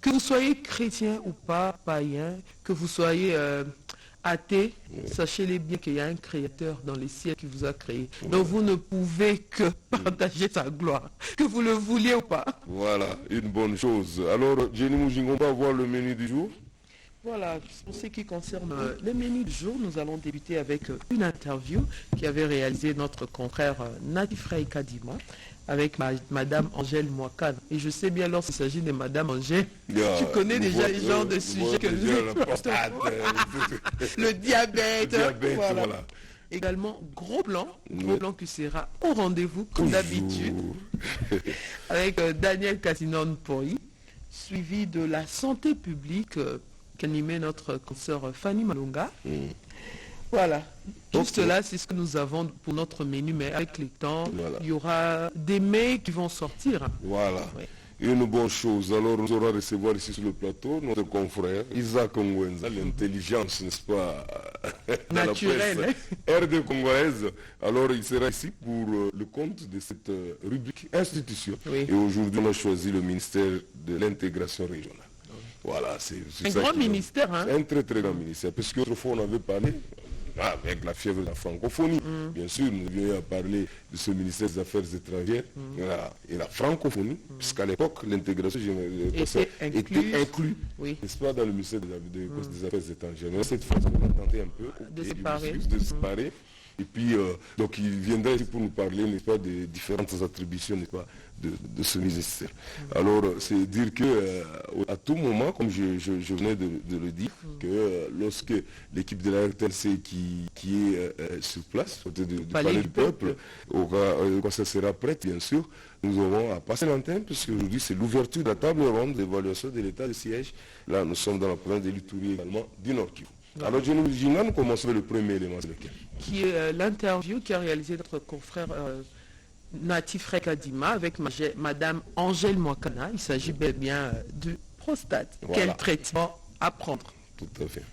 Que vous soyez chrétien ou pas, païen, que vous soyez athée, sachez-les bien qu'il y a un créateur dans les ciels qui vous a créé. Donc vous ne pouvez que partager sa gloire, que vous le vouliez ou pas. Voilà, une bonne chose. Alors, Jenny Moujing, on va voir le menu du jour. Voilà, pour ce qui concerne les menus du jour, nous allons débuter avec une interview qui avait réalisé notre confrère Natif Ray Kadima avec Madame Angèle Mouakane. Et je sais bien, lorsqu'il s'agit de Madame Angèle, tu connais déjà les genres de sujets que nous la prostate, le diabète, voilà. Également, Gros Blanc qui sera au rendez-vous comme d'habitude avec Daniel Cassinon Poi, suivi de la santé publique qu'animait notre consoeur Fanny Malonga. Voilà, juste là, c'est ce que nous avons pour notre menu, mais avec le temps, il y aura des mets qui vont sortir. Voilà. Une bonne chose. Alors, nous allons recevoir ici sur le plateau notre confrère Isaac Ngwenza, l'intelligence, n'est-ce pas, naturelle, RD congolaise. Alors, il sera ici pour le compte de cette rubrique institution. Et aujourd'hui, on a choisi le ministère de l'intégration régionale. Voilà, c'est un grand ministère, hein? Un très très grand ministère, parce qu'autrefois on avait parlé avec la fièvre de la francophonie. Bien sûr, nous avions parlé de ce ministère des Affaires étrangères et la francophonie, puisqu'à l'époque, l'intégration était inclue, n'est-ce pas, dans le ministère des Affaires étrangères. Mais cette fois, on a tenté un peu de séparer. Et puis, donc il viendra ici pour nous parler, n'est-ce pas, des différentes attributions, n'est-ce pas, de ce ministère. Alors, c'est dire que à tout moment, comme je venais de le dire, que lorsque l'équipe de la RTLC qui est sur place, du Palais du Peuple, quand ça sera prêt, bien sûr, nous aurons à passer l'antenne, puisque aujourd'hui c'est l'ouverture de la table ronde d'évaluation de l'état de siège. Là, nous sommes dans la province de l'Ituri également du Nord Kivu. Alors, nous commençons avec le premier élément, c'est lequel? Qui est l'interview qui a réalisé notre confrère Natif Ray Kadima avec Madame Angèle Mouakana. Il s'agit bel et bien de prostate. Quel traitement à prendre? Tout à fait.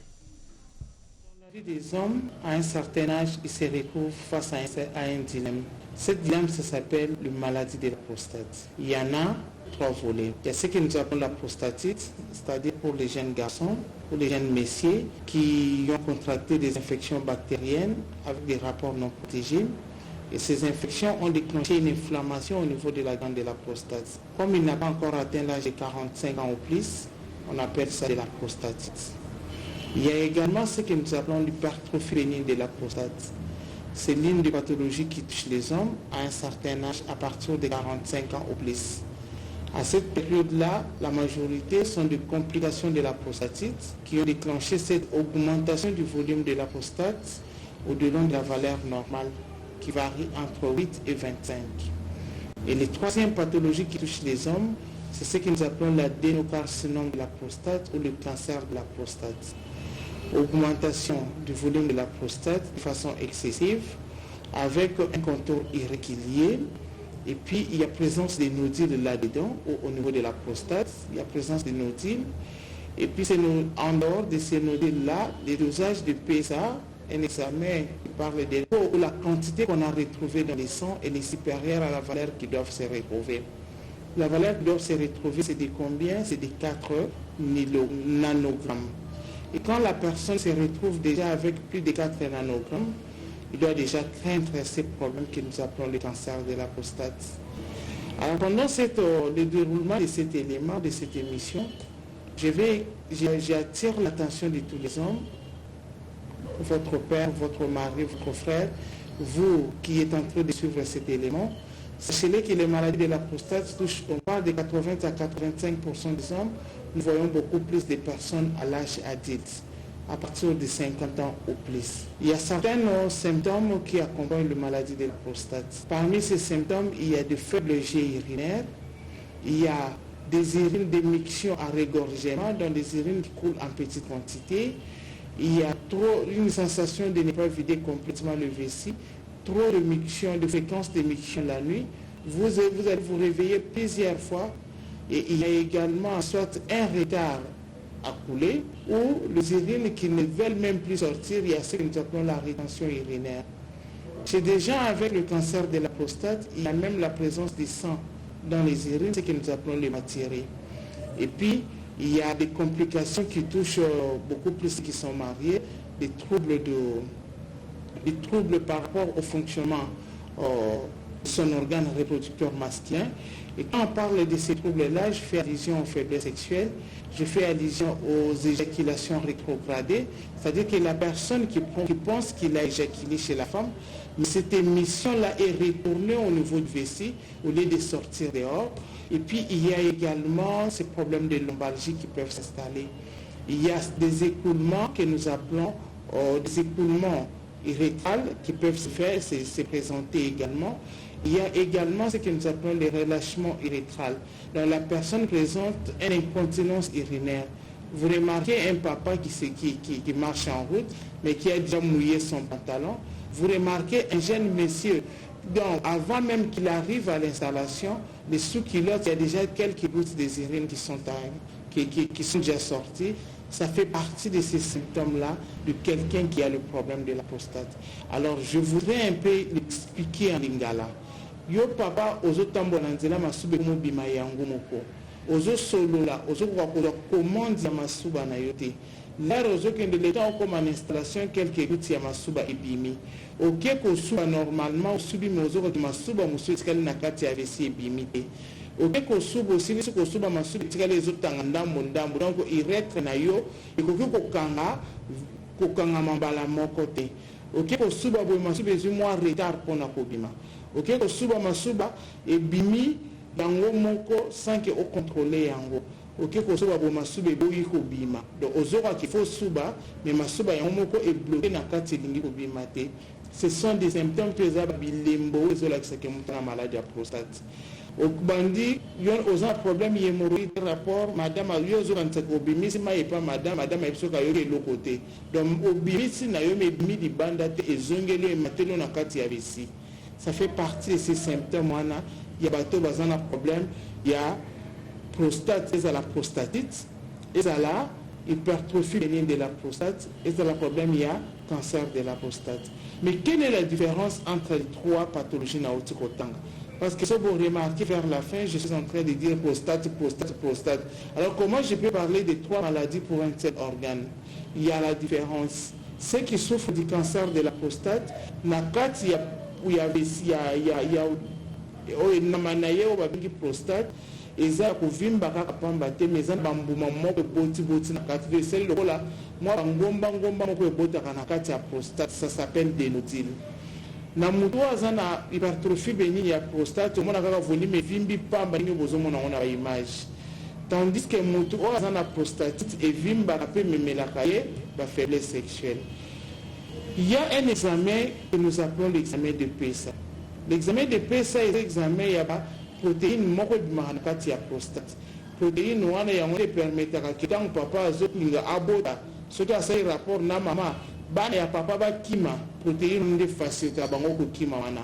Dans la vie des hommes, à un certain âge, ils se retrouvent face à un dilemme. Cette dilemme, ça s'appelle la maladie de la prostate. Il y en a 3 volets. Il y a ce que nous appelons la prostatite, c'est-à-dire pour les jeunes garçons, pour les jeunes messieurs qui ont contracté des infections bactériennes avec des rapports non protégés. Et ces infections ont déclenché une inflammation au niveau de la glande de la prostate. Comme il n'a pas encore atteint l'âge de 45 ans ou plus, on appelle ça de la prostatite. Il y a également ce que nous appelons l'hypertrophie rénine de la prostate. C'est l'une des pathologies qui touche les hommes à un certain âge à partir de 45 ans ou plus. À cette période-là, la majorité sont des complications de la prostatite qui ont déclenché cette augmentation du volume de la prostate au-delà de la valeur normale qui varie entre 8 et 25. Et les troisième pathologie qui touche les hommes, c'est ce que nous appelons l'adénocarcinome de la prostate ou le cancer de la prostate. Augmentation du volume de la prostate de façon excessive avec un contour irrégulier. Et puis, il y a présence des nodules là-dedans, au niveau de la prostate, il y a présence des nodules. Et puis, en dehors de ces nodules-là, les dosages de PSA, un examen qui parle de la quantité qu'on a retrouvée dans les sangs, elle est supérieure à la valeur qui doit se retrouver. La valeur qui doit se retrouver, c'est de combien? C'est de 4 nanogrammes. Et quand la personne se retrouve déjà avec plus de 4 nanogrammes, il doit déjà craindre ces problèmes que nous appelons le cancer de la prostate. Alors pendant le déroulement de cet élément, de cette émission, j'attire l'attention de tous les hommes, votre père, votre mari, votre frère, vous qui êtes en train de suivre cet élément. Sachez que les maladies de la prostate touchent, on parle de 80 à 85% des hommes, nous voyons beaucoup plus de personnes à l'âge adulte, à partir de 50 ans ou plus. Il y a certains symptômes qui accompagnent la maladie de la prostate. Parmi ces symptômes, il y a de faibles jets urinaires, il y a des urines d'émission à régorgement, dans des urines qui coulent en petite quantité, il y a une sensation de ne pas vider complètement le vessie, trop de miction, de fréquence de miction la nuit, vous allez vous réveiller plusieurs fois, et il y a également soit un retard à couler, ou les urines qui ne veulent même plus sortir, il y a ce que nous appelons la rétention urinaire. Chez des gens avec le cancer de la prostate, il y a même la présence du sang dans les urines, ce que nous appelons les matériaux. Et puis, Il y a des complications qui touchent beaucoup plus ceux qui sont mariés, des troubles par rapport au fonctionnement de son organe reproducteur masculin. Et quand on parle de ces troubles-là, je fais allusion aux faiblesses sexuelles, je fais allusion aux éjaculations rétrogradées, c'est-à-dire que la personne qui pense qu'il a éjaculé chez la femme, mais cette émission-là est retournée au niveau du vessie au lieu de sortir dehors. Et puis il y a également ces problèmes de lombalgie qui peuvent s'installer. Il y a des écoulements que nous appelons des écoulements irrétrales qui peuvent se présenter également. Il y a également ce que nous appelons les relâchements irrétrales. Donc la personne présente une incontinence urinaire. Vous remarquez un papa qui marche en route, mais qui a déjà mouillé son pantalon. Vous remarquez un jeune monsieur, donc avant même qu'il arrive à l'installation, les sous-culottes, il y a déjà quelques gouttes des urines qui sont déjà sorties. Ça fait partie de ces symptômes-là de quelqu'un qui a le problème de la prostate. Alors je voudrais un peu l'expliquer en lingala. Yo papa ozo tambola nzela masube mo bima yango moko. Ozo solola, ozo kwa commande ya masuba na yote. Là ozo kende l'état comme en installation quelques gouttes ya masuba ebimi. OK ko suba normalement subi mozo ko masuba musu tikali na kati ya vesi ebimi te. OK ko suba aussi ko suba masuba tikali ezotanga ndambo donc iretre na yo ikoki kokanga mambala moko te. OK ko suba bo masuba ezu moi retard pona kobima. OK ko suba masuba ebimi yango moko sans que o contrôler yango. OK ko suba bo masuba eboyi ko bima. Donc ozoka qu'il faut suba mais masuba yango moko est bloqué na kati lingi ko bima te. Ce sont des symptômes que ça bilembo ezola que c'est une maladie à prostate. Au bandi yon oza problème hémorroïde rapport madame yozo anteko bimisi ma et pas madame ebisoka yo le côté. Donc au bimisi na yo me bimi di banda te ezongelo e matelo na kati ya bisi. Ça fait partie de ces symptômes. Il y a bateau bazana problème, il y a prostate, il y a la prostatite, il y a la hypertrophie bénigne de la prostate, et il y a le problème, il y a cancer de la prostate. Mais quelle est la différence entre les trois pathologies naotikotanga? Parce que si vous remarquez vers la fin, je suis en train de dire prostate. Alors comment je peux parler de trois maladies pour un seul organe? Il y a la différence. Ceux qui souffrent du cancer de la prostate, il y a prostate eza kovimba kaka pamba te mais eza bambuma moko boti na kati de celle lokola mwa ngomba moko ebotaka na kati ya prostate, ça s'appelle des nodules. Na mutu aza na hypertrophie bénigne ya prostate omona kaka volume evimbi pamba ndenge bozomona ngo na image, tandis que mutu oyo aza na prostatite evimbaka mpe memelaka ye bafaiblesse sexuelle. Il y a un examen que nous appelons l'examen de PSA. L'examen de PSA est l'examen, il y a la protéine moko bimaka na kati ya prostate. Protéine wana yango epermetaka ke ntango papa azolinga abota soki asali rapport na mama bana ya papa bakima protéine nde facilitaka bango kokima wana.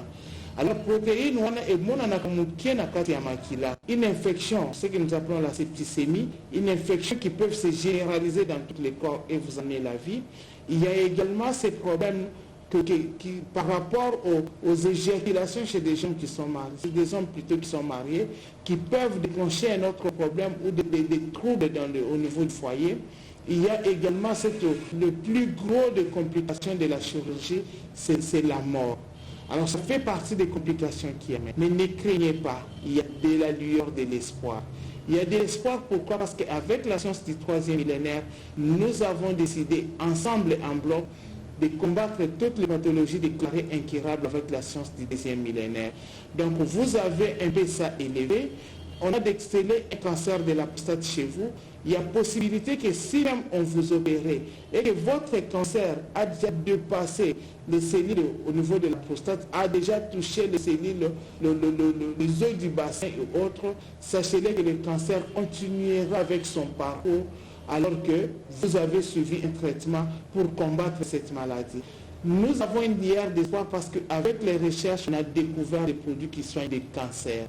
Alors protéine wana emonanaka moke na kati ya makila. Une infection, ce que nous appelons la septicémie, une infection qui peut se généraliser dans tous les corps et vous amener la vie. Il y a également ces problèmes qui, par rapport aux éjaculations chez des gens qui sont mariés, des hommes plutôt qui sont mariés, qui peuvent déclencher un autre problème ou des troubles au niveau du foyer. Il y a également le plus gros des complications de la chirurgie, c'est la mort. Alors ça fait partie des complications qui amènent. Mais ne craignez pas, il y a de la lueur de l'espoir. Il y a de l'espoir, pourquoi? Parce qu'avec la science du 3e millénaire, nous avons décidé ensemble en bloc de combattre toutes les pathologies déclarées incurables avec la science du 2e millénaire. Donc vous avez un PSA élevé, on a décelé un cancer de la prostate chez vous. Il y a possibilité que si même on vous opérait et que votre cancer a déjà dépassé les cellules au niveau de la prostate, a déjà touché les cellules, les os du bassin et autres, sachez-le que le cancer continuera avec son parcours alors que vous avez suivi un traitement pour combattre cette maladie. Nous avons une lueur d'espoir parce qu'avec les recherches, on a découvert des produits qui soignent des cancers.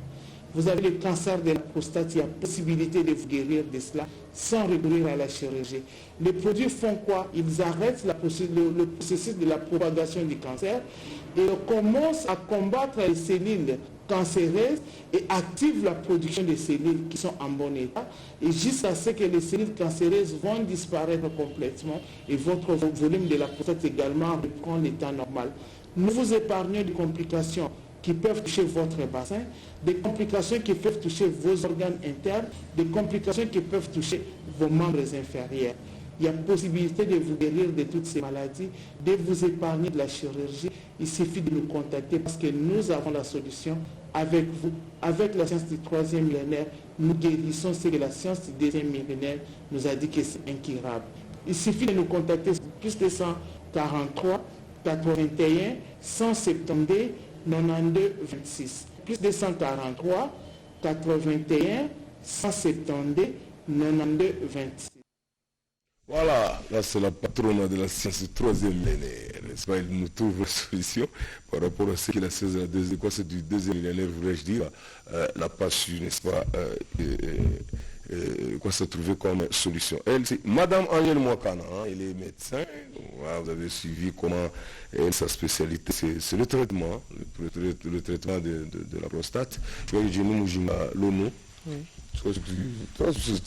Vous avez le cancer de la prostate, il y a possibilité de vous guérir de cela sans recourir à la chirurgie. Les produits font quoi? Ils arrêtent le processus de la propagation du cancer et commencent à combattre les cellules cancéreuses et active la production des cellules qui sont en bon état et jusqu'à ce que les cellules cancéreuses vont disparaître complètement et votre volume de la prostate également reprend l'état normal. Nous vous épargnons des complications qui peuvent toucher votre bassin, des complications qui peuvent toucher vos organes internes, des complications qui peuvent toucher vos membres inférieurs. Il y a possibilité de vous guérir de toutes ces maladies, de vous épargner de la chirurgie. Il suffit de nous contacter parce que nous avons la solution avec vous. Avec la science du 3e millénaire, nous guérissons ce que la science du 2e millénaire nous a dit que c'est incurable. Il suffit de nous contacter sur plus de 143 81 172 92 26. Plus de 143 81 172 92 26. Voilà, là c'est la patronne de la science du 3e millénaire, n'est-ce pas? Il nous trouve la solution par rapport à ce que la science du 2e millénaire, voudrais-je dire, n'a pas su, n'est-ce pas, quoi se trouver comme solution. Elle, c'est Madame Angèle Mwakana, hein, elle est médecin, voilà, vous avez suivi comment sa spécialité, c'est le traitement, le traitement de la prostate.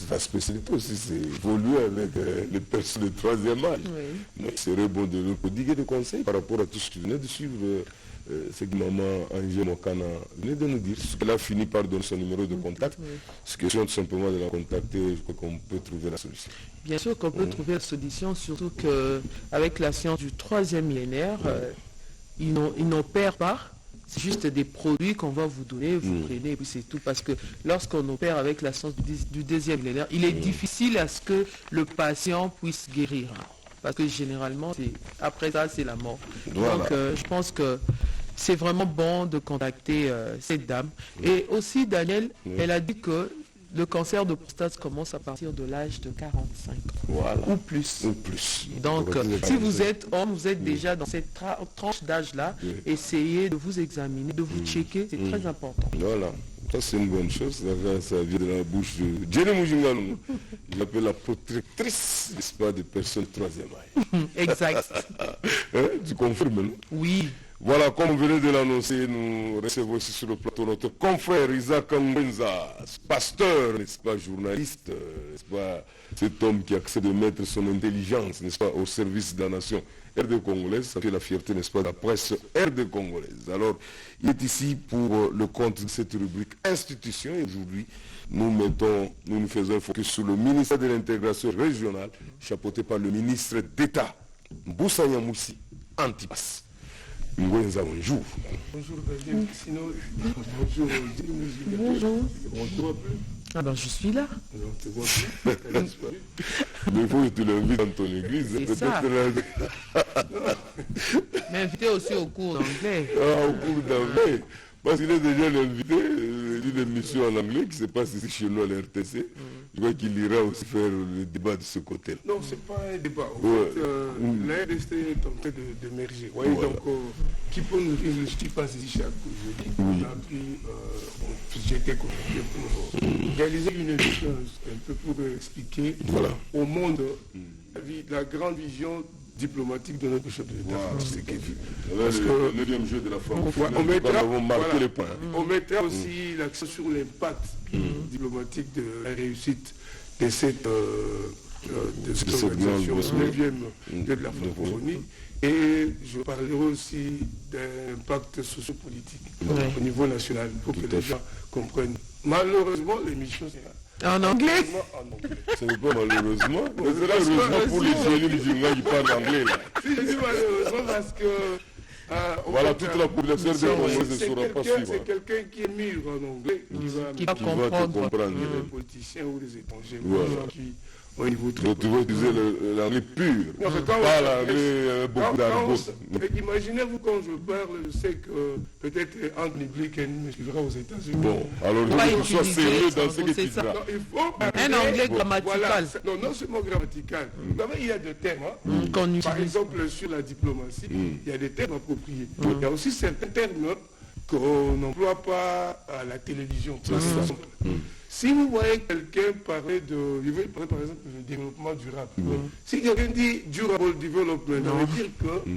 Ta spécialité aussi, c'est évoluer avec les personnes de 3e âge. Oui. Mais il serait bon de nous prodiguer des conseils par rapport à tout ce que tu venais de suivre, ce que maman Angèle Mwakana venait de nous dire. Elle a fini par donner son numéro de contact. Oui. C'est question tout simplement de la contacter, je crois qu'on peut trouver la solution. Bien sûr qu'on peut trouver la solution, surtout qu'avec la science du 3e millénaire, ils n'opèrent pas. C'est juste des produits qu'on va vous donner, vous prenez et puis c'est tout. Parce que lorsqu'on opère avec la science du 2e millénaire, il est difficile à ce que le patient puisse guérir. Parce que généralement, après ça, c'est la mort. Voilà. Donc je pense que c'est vraiment bon de contacter cette dame. Et aussi, Daniel, elle a dit que le cancer de prostate commence à partir de l'âge de 45 ou plus. Donc, si vous êtes homme, vous êtes déjà dans cette tranche d'âge-là, essayez de vous examiner, de vous checker, c'est très important. Voilà, ça c'est une bonne chose, ça vient de la bouche de Jenny Mujinganou. Je l'appelle la protectrice, n'est-ce pas, des personnes de 3e âge. Exact. Tu confirmes, non? Oui. Voilà, comme vous venez de l'annoncer, nous recevons ici sur le plateau notre confrère Isaac Mbenza, pasteur, n'est-ce pas, journaliste, n'est-ce pas, cet homme qui accepte de mettre son intelligence, n'est-ce pas, au service de la nation RD congolaise, ça fait la fierté, n'est-ce pas, de la presse RD congolaise. Alors, il est ici pour le compte de cette rubrique institution, et aujourd'hui, nous faisons un focus sur le ministère de l'intégration régionale, chapeauté par le ministre d'État, Mboussanya Moussi Antipas. Bonjour. Bonjour, bonjour. Bonjour. Ah ben je suis là. Non, tu vois plus. Mais il faut que tu l'invites dans ton église. C'est ça. M'inviter aussi au cours d'anglais. Ah, au cours d'anglais. Parce qu'il est déjà l'invité d'une émission en anglais qui se passe ici chez nous à la RTC. Je crois qu'il ira aussi faire le débat de ce côté-là. Non, ce n'est pas un débat. En fait, la RDC est en train d'émerger. Voilà. Donc, qui peut nous dire, je suis passé ici chaque jeudi, on a pris, j'étais convoqué pour réaliser une émission un peu pour expliquer au monde la grande vision diplomatique de notre chef de l'État. Parce que le 9e jeu de la France, on mettra aussi l'accent sur l'impact diplomatique de la réussite de cette organisation, le 9e jeu de la francophonie. Et je parlerai aussi d'un impact sociopolitique au niveau national pour que les gens comprennent. Malheureusement, l'émission c'est en anglais. Ce n'est pas malheureusement. Mais c'est là heureusement pour les élus musulmans qui parlent anglais. Si, je dis malheureusement parce que... voilà, toute la population de Congolais ne saura pas suivre. C'est quelqu'un qui est mûr en anglais, qui va comprendre. Les politiciens ou les étrangers, qui au niveau donc tu vas utiliser l'anglais pur, pas l'anglais beaucoup d'argot. Imaginez-vous quand je parle, je sais que peut-être Anthony Blinken me suivra aux États-Unis. Bon, alors il faut que tu sois sérieux dans ce que tu dis. Il faut un anglais grammatical. Non seulement grammatical. Il y a des termes. Par exemple, sur la diplomatie, il y a des termes appropriés. Il y a aussi certains termes qu'on n'emploie pas à la télévision. Si vous voyez quelqu'un parler de, je vais parler par exemple du développement durable. Si quelqu'un dit durable development, ça veut dire que,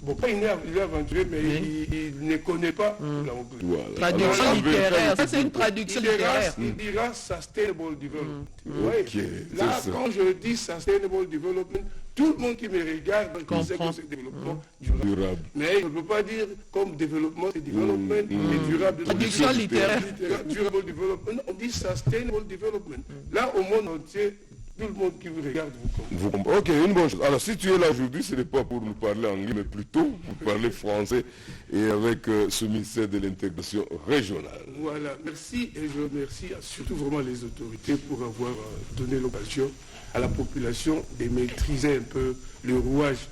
bon, pas il est aventuré, mais il ne connaît pas la Voilà. Traduction Alors, littéraire, ça c'est une traduction littéraire. il dira sustainable development. Ok, Là, c'est ça. quand je dis sustainable development, tout le monde qui me regarde sait que c'est développement durable. Durable. Mais je ne peux pas dire comme développement, c'est développement et durable. Traduction littéraire. Durable development, on dit sustainable development. Là, au monde entier, tout le monde qui vous regarde vous comprend. Ok, une bonne chose. Alors, si tu es là aujourd'hui, ce n'est pas pour nous parler anglais, mais plutôt pour parler français et avec ce ministère de l'intégration régionale. Voilà, merci et je remercie surtout vraiment les autorités pour avoir donné l'occasion à la population de maîtriser un peu le rouage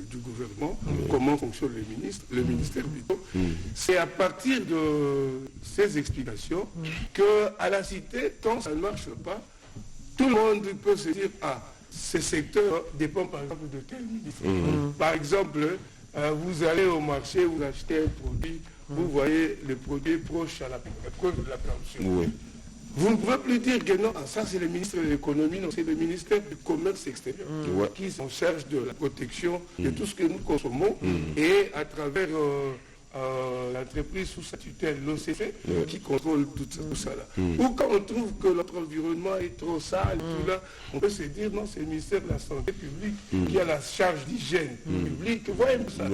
du gouvernement, comment fonctionne le ministère plutôt. C'est à partir de ces explications qu'à la cité, quand ça ne marche pas, tout le monde peut se dire, ah, ce secteur dépend par exemple de tel ministre. Par exemple, vous allez au marché, vous achetez un produit, vous voyez le produit proche à la preuve de la péremption. Oui. Vous ne pouvez plus dire que non, ça c'est le ministre de l'économie, non, c'est le ministère du commerce extérieur qui est en charge de la protection de tout ce que nous consommons et à travers l'entreprise sous sa tutelle, l'OCC, qui contrôle tout ça là. Ou quand on trouve que notre environnement est trop sale, tout là, on peut se dire non, c'est le ministère de la Santé publique qui a la charge d'hygiène publique. Voyez ça.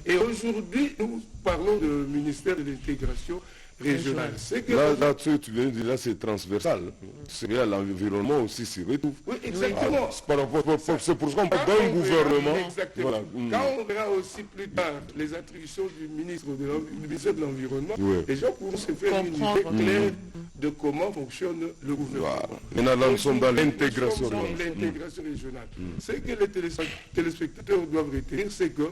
Et aujourd'hui, nous parlons du ministère de l'intégration régionale. Là, tu viens de dire, là, c'est transversal. C'est vrai, l'environnement aussi s'y retrouve. Oui, exactement. C'est pour ça qu'on parle d'un gouvernement. Exactement. Voilà. Quand on verra aussi plus tard les attributions du ministère de l'Environnement, les gens pourront se faire une idée claire de comment fonctionne le gouvernement. Voilà. Maintenant, nous sommes dans l'intégration régionale. Ce que les téléspectateurs doivent retenir, c'est que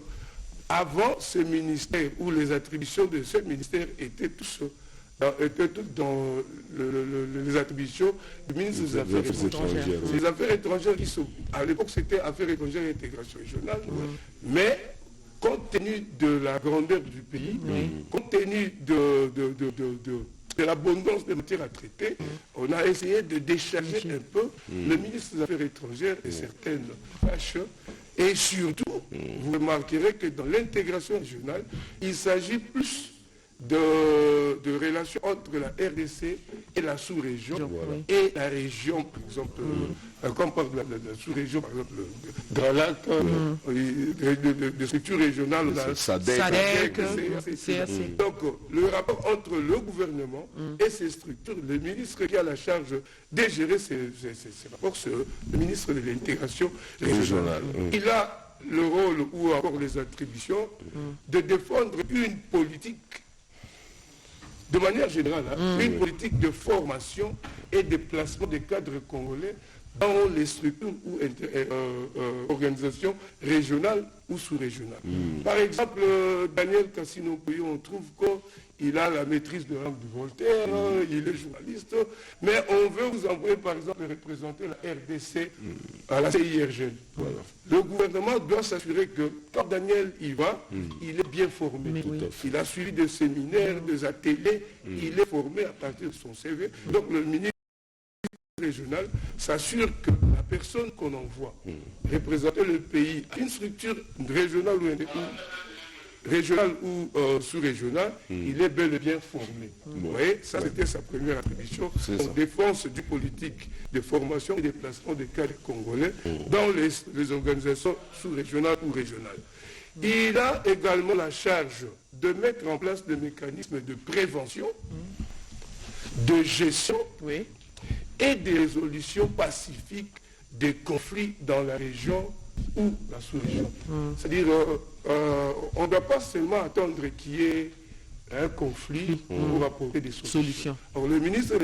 avant ce ministère, où les attributions de ce ministère étaient toutes dans les attributions du ministre des Affaires étrangères. Les affaires étrangères, à l'époque c'était Affaires étrangères et intégration régionale, mais compte tenu de la grandeur du pays, compte tenu de l'abondance des matières à traiter, on a essayé de décharger un peu le ministre des Affaires étrangères et certaines tâches. Et surtout, vous remarquerez que dans l'intégration régionale, il s'agit plus de relations entre la RDC et la sous-région et la région, par exemple, comme par la sous-région, par exemple, Grand Lac, de structures régionales, SADC, CAC. Donc, le rapport entre le gouvernement et ces structures, le ministre qui a la charge de gérer ces rapports, c'est le ministre de l'intégration régionale. Il a le rôle ou encore les attributions de défendre une politique de manière générale, une politique de formation et de placement des cadres congolais dans les structures ou organisations régionales ou sous-régionales. Par exemple, Daniel Kassino-Pouyo, on trouve qu'il a la maîtrise de langue du Voltaire, il est journaliste, mais on veut vous envoyer par exemple représenter la RDC à la CIRG. Voilà. Le gouvernement doit s'assurer que quand Daniel y va, il est bien formé. Il a suivi des séminaires, des ateliers, il est formé à partir de son CV. Donc le ministre régional s'assure que la personne qu'on envoie représenter le pays à une structure régionale ou sous-régionale, il est bel et bien formé. Vous voyez, ça c'était sa première attribution en défense du politique de formation et de placement des cadres congolais dans les organisations sous-régionales ou régionales. Il a également la charge de mettre en place des mécanismes de prévention, de gestion et de résolution pacifique des conflits dans la région ou la sous-région. C'est-à-dire, on ne doit pas seulement attendre qu'il y ait un conflit pour apporter des solutions. Alors, le ministre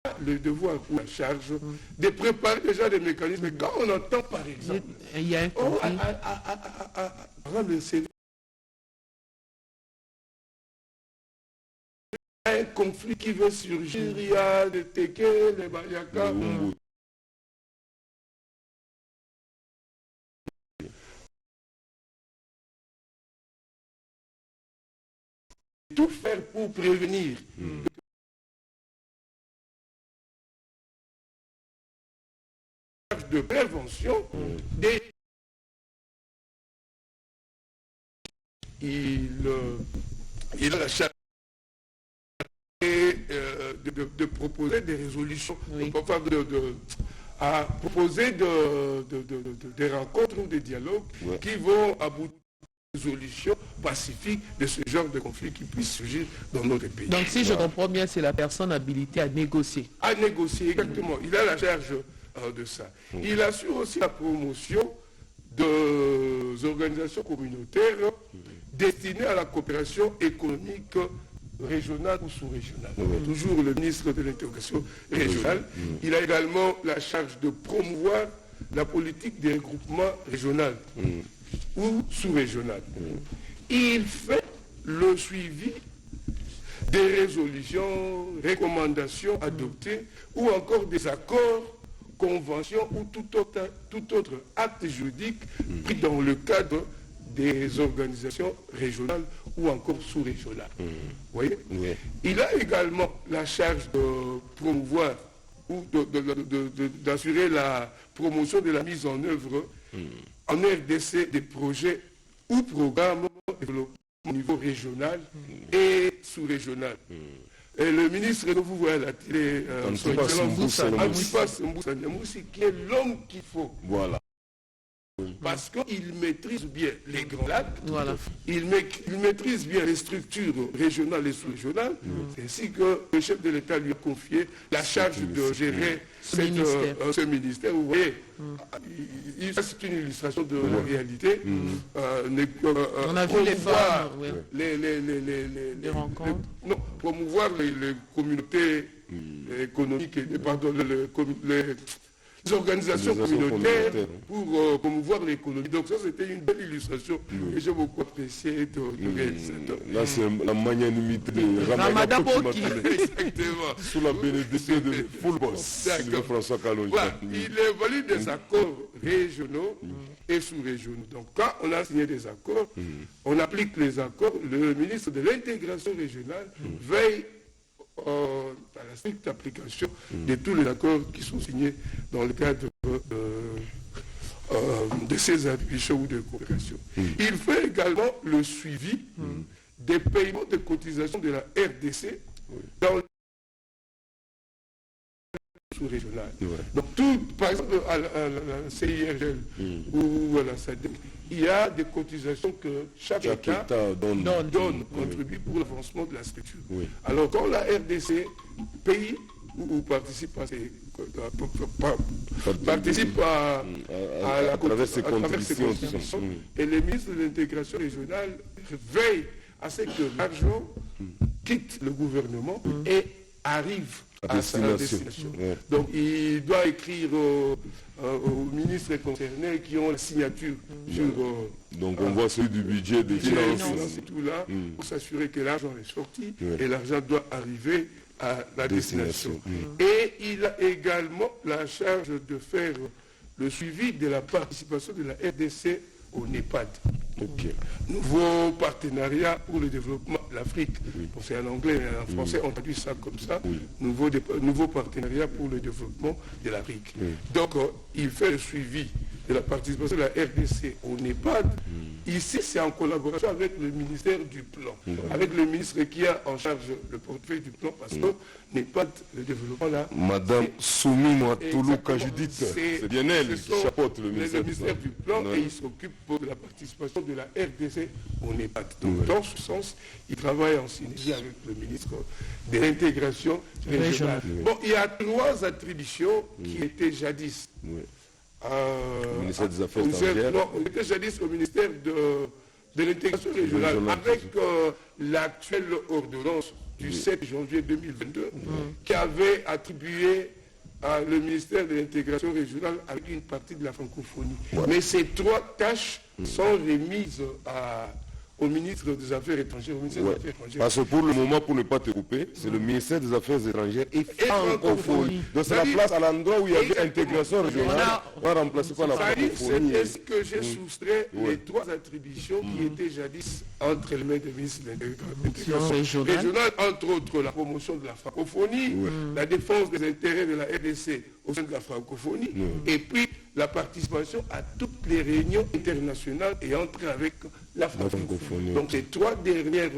a le devoir ou la charge de préparer déjà des mécanismes. Quand on entend, par exemple, il y a un conflit. Un conflit qui veut surgir, il y a les Téké, les Bayaka. Tout faire pour prévenir de prévention des... Il a la charge de proposer des résolutions, à proposer des rencontres ou des dialogues qui vont aboutir à des solutions pacifiques de ce genre de conflits qui puissent surgir dans notre pays. Donc si je comprends bien, c'est la personne habilitée à négocier. À négocier, exactement. Il a la charge de ça. Il assure aussi la promotion des organisations communautaires destinées à la coopération économique régionale ou sous-régionale. Toujours le ministre de l'intégration régionale. Il a également la charge de promouvoir la politique des regroupements régionaux ou sous-régional. Il fait le suivi des résolutions, recommandations adoptées ou encore des accords, conventions ou tout autre acte juridique pris dans le cadre des organisations régionales ou encore sous-régionales. Vous voyez? Il a également la charge de promouvoir ou d'assurer la promotion de la mise en œuvre en RDC des projets ou programmes de développement au niveau régional et sous-régional. Et le ministre, vous voyez à la télé, son excellent Antipas Mboussa-Niamoussi, qui est l'homme qu'il faut. Voilà. Parce qu'il maîtrise bien les grands lacs, il maîtrise bien les structures régionales et sous-régionales, ainsi que le chef de l'État lui a confié la charge de gérer ce ministère. Vous voyez, c'est une illustration de la réalité. On a vu les femmes, les rencontres. Non, promouvoir les communautés économiques, les organisations communautaires pour promouvoir l'économie. Donc ça, c'était une belle illustration que j'ai beaucoup appréciée de réalisateur. Là, c'est la magnanimité de Ramadan Boki. Exactement. Sous la bénédiction de Full Boss, de François Kalonji. Voilà. Il évalue des accords régionaux et sous-régionaux. Donc quand on a signé des accords, on applique les accords. Le ministre de l'intégration régionale veille à la stricte application de tous les accords qui sont signés dans le cadre de ces attributions ou de coopération. Il fait également le suivi des paiements de cotisation de la RDC dans le sous-régional. Donc tout, par exemple, à la CIRGL ou à la SADC, il y a des cotisations que chaque État donne, contribue pour l'avancement de la structure. Alors quand la RDC paye ou participe à ces travers ces contributions, et les ministres de l'intégration régionale veillent à ce que l'argent quitte le gouvernement et arrive à sa destination. Donc il doit écrire aux ministres concernés qui ont la signature sur... donc on voit celui du budget, des finances et tout là, pour s'assurer que l'argent est sorti et l'argent doit arriver à la destination. Et il a également la charge de faire le suivi de la participation de la RDC au NEPAD. Nouveau partenariat pour le développement de l'Afrique. Bon, c'est en anglais, mais en français, on traduit ça comme ça. Nouveau partenariat pour le développement de l'Afrique. Donc, il fait le suivi de la participation de la RDC au NEPAD. Ici, c'est en collaboration avec le ministère du Plan, avec le ministre qui a en charge le portefeuille du Plan, parce que NEPAD, le développement là... Madame Soumino Toulou Kajudite, c'est bien elle qui chapeaute le ministère du Plan et il s'occupe de la participation de la RDC au NEPAD. Donc, dans ce sens, il travaille en synergie avec le ministre de l'intégration régionale. Bon, il y a 3 attributions qui étaient jadis. Au ministère des Affaires étrangères. Non, on était jadis au ministère de l'intégration régionale avec l'actuelle ordonnance du 7 janvier 2022 qui avait attribué le ministère de l'intégration régionale avec une partie de la francophonie. Mais ces 3 tâches sont remises au ministre des Affaires étrangères, au ministère des Affaires étrangères. Parce que pour le moment, pour ne pas te couper, c'est le ministère des Affaires étrangères et francophonie. Donc c'est la place à l'endroit où il y avait intégration régionale, on va remplacer par la francophonie. C'est ce que j'ai soustrait les 3 attributions qui étaient jadis entre les mains des ministres de l'intégration régionale, entre autres la promotion de la francophonie, la défense des intérêts de la RDC au sein de la francophonie, et puis la participation à toutes les réunions internationales et entrer avec la francophonie. Donc ces 3 dernières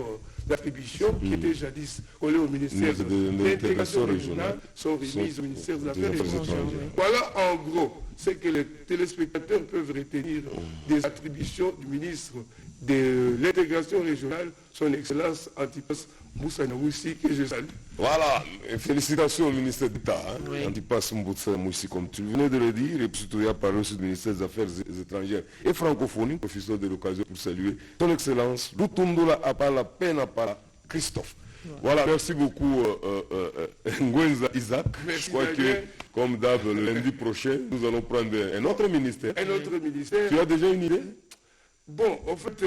attributions qui étaient jadis collées au ministère de l'intégration régionale sont remises au ministère de l'Affaires étrangères. Voilà en gros ce que les téléspectateurs peuvent retenir des attributions du ministre de l'intégration régionale, son Excellence Antipas Moussa Moussi, que je salue. Voilà, et félicitations au ministère d'État, Antipas Moussa Moussi, comme tu venais de le dire, et puis surtout il y a parlé aussi du ministère des Affaires étrangères et francophonie, professeur de l'occasion pour saluer son Excellence Lutundola Apala Penapala Christophe. Voilà, merci beaucoup Ngwenza Isaac. Merci. Je crois que, comme d'hab, le lundi prochain, nous allons prendre un autre ministère. Un autre ministère. Tu as déjà une idée? Bon, en fait,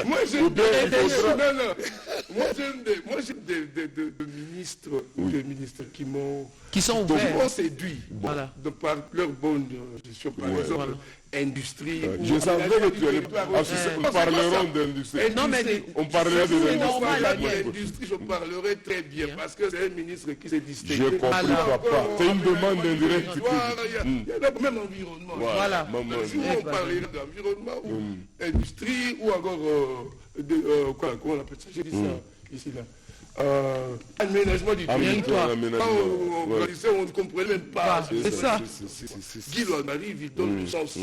moi j'aime des ministres qui sont ouverts, séduits de par leur bonne gestion, par exemple, industrie. Je savais que tu allais parlerons d'industrie. Non, mais on parlera de l'industrie, je parlerai très bien parce que c'est un ministre qui s'est distingué. J'ai compris, papa. C'est une demande indirecte. Il y a même environnement. Voilà. Si on parlerait d'environnement ou industrie ou encore comment on appelle ça, j'ai dit ça ici là. Aménagement du territoire. Quand on ne comprenait même pas. C'est ça. Guy Loanari, il donne le sens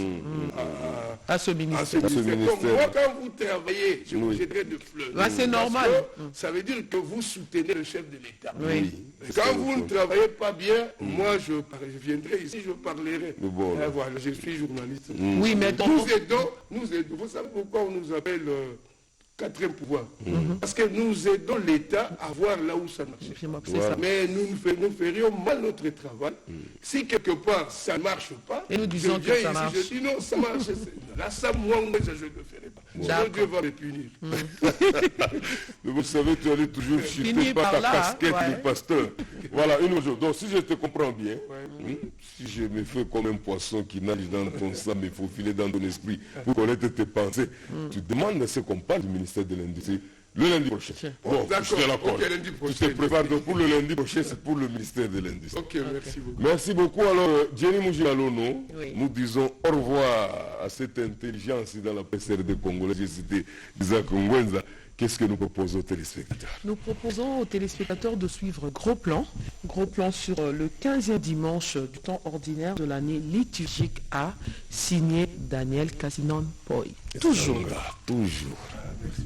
à ce ministère. Donc moi, quand vous travaillez, je vous jetterai de fleurs. C'est normal. Ça veut dire que vous soutenez le chef de l'État. Oui. Quand vous ne travaillez pas bien, moi je viendrai ici, je parlerai. Voilà, je suis journaliste. Oui, mais nous aidons. Vous savez pourquoi on nous appelle 4e pouvoir? Parce que nous aidons l'État à voir là où ça marche. Mais nous ferions mal notre travail si quelque part ça ne marche pas. Et nous disons que ça marche. Je dis non, ça marche. Là, ça, moi, je ne le ferai pas. Sinon, Dieu va me punir. Mais vous savez, tu allais toujours chuter par ta casquette de pasteur. Voilà, une chose. Donc, si je te comprends bien, si je me fais comme un poisson qui nage dans ton sang, mais il faut filer dans ton esprit pour connaître tes pensées, tu demandes à ce qu'on parle du ministère de l'Industrie le lundi prochain. Bon, je te l'accorde. Tu te prépares donc pour le lundi prochain, c'est pour le ministère de l'Industrie. Ok, merci beaucoup. Merci beaucoup. Alors, Jenny Moujalono, nous disons au revoir à cette intelligence dans la PCRD congolaise. J'ai cité Isaac Ngwenza. Qu'est-ce que nous proposons aux téléspectateurs? Nous proposons aux téléspectateurs de suivre Gros Plan sur le 15e dimanche du temps ordinaire de l'année liturgique A, signé Daniel Casinon Poi. Toujours. Toujours. Merci.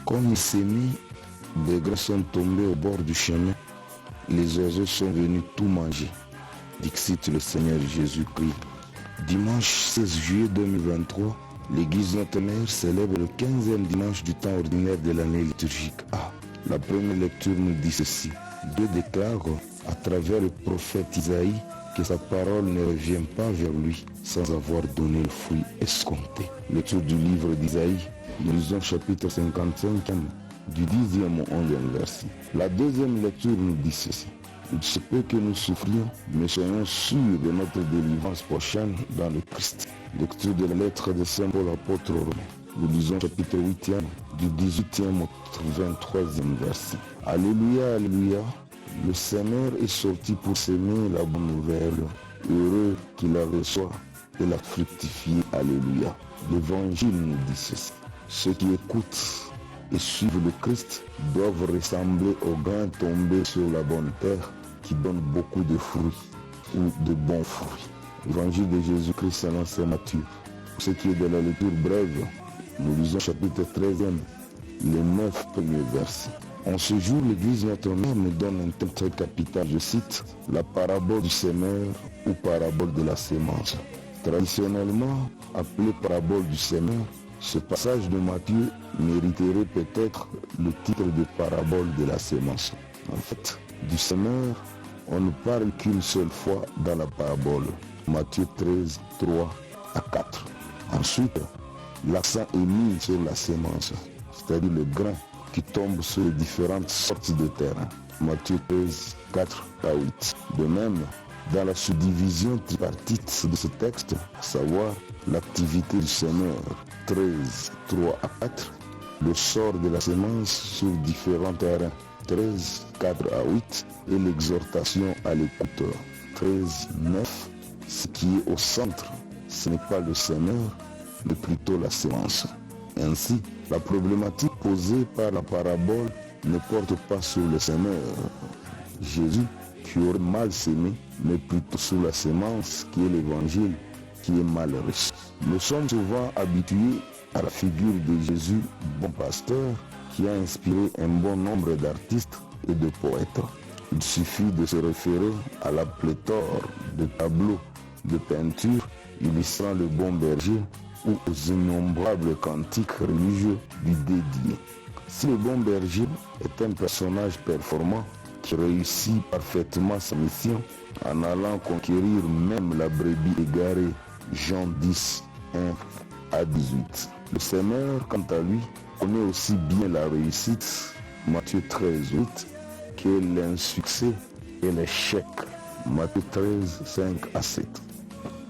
Comme il s'est mis, des grains sont tombés au bord du chemin. Les oiseaux sont venus tout manger. Dixit le Seigneur Jésus-Christ. Dimanche 16 juillet 2023, l'Église Notre-Mère célèbre le 15e dimanche du temps ordinaire de l'année liturgique A. La première lecture nous dit ceci. Dieu déclare à travers le prophète Isaïe que sa parole ne revient pas vers lui sans avoir donné le fruit escompté. Lecture du livre d'Isaïe. Nous lisons chapitre 55 du 10e au 11e verset. La deuxième lecture nous dit ceci. Il se peut que nous souffrions, mais soyons sûrs de notre délivrance prochaine dans le Christ. Lecture de la lettre de Saint Paul apôtre aux Romains. Nous lisons chapitre 8e du 18e au 23e verset. Alléluia, alléluia. Le Seigneur est sorti pour s'aimer la bonne nouvelle. Heureux qu'il la reçoit et la fructifie. Alléluia. L'Évangile nous dit ceci. Ceux qui écoutent et suivent le Christ doivent ressembler aux grains tombés sur la bonne terre qui donnent beaucoup de fruits ou de bons fruits. Évangile de Jésus-Christ selon Saint Matthieu. Pour ce qui est de la lecture brève, nous lisons chapitre 13e, les 9 premiers versets. En ce jour, l'Église Notre-Mère nous donne un thème très capital, je cite, la parabole du semeur ou parabole de la sémence. Traditionnellement appelée parabole du semeur, ce passage de Matthieu mériterait peut-être le titre de parabole de la sémence. En fait, du semeur, on ne parle qu'une seule fois dans la parabole. Matthieu 13, 3 à 4. Ensuite, l'accent est mis sur la sémence, c'est-à-dire le grain qui tombent sur les différentes sortes de terrain. Matthieu 13, 4 à 8. De même, dans la subdivision tripartite de ce texte, à savoir l'activité du semeur 13, 3 à 4, le sort de la semence sur différents terrains 13, 4 à 8 et l'exhortation à l'écouteur 13, 9. Ce qui est au centre, ce n'est pas le semeur, mais plutôt la semence. Ainsi, la problématique posée par la parabole ne porte pas sur le semeur, Jésus, qui aurait mal semé, mais plutôt sur la semence qui est l'évangile, qui est mal reçu. Nous sommes souvent habitués à la figure de Jésus, bon pasteur, qui a inspiré un bon nombre d'artistes et de poètes. Il suffit de se référer à la pléthore de tableaux, de peintures illustrant le bon berger ou aux innombrables cantiques religieux du dédié. Si le bon berger est un personnage performant qui réussit parfaitement sa mission en allant conquérir même la brebis égarée, Jean 10, 1 à 18. Le semeur, quant à lui, connaît aussi bien la réussite, Matthieu 13, 8, que l'insuccès et l'échec, Matthieu 13, 5 à 7.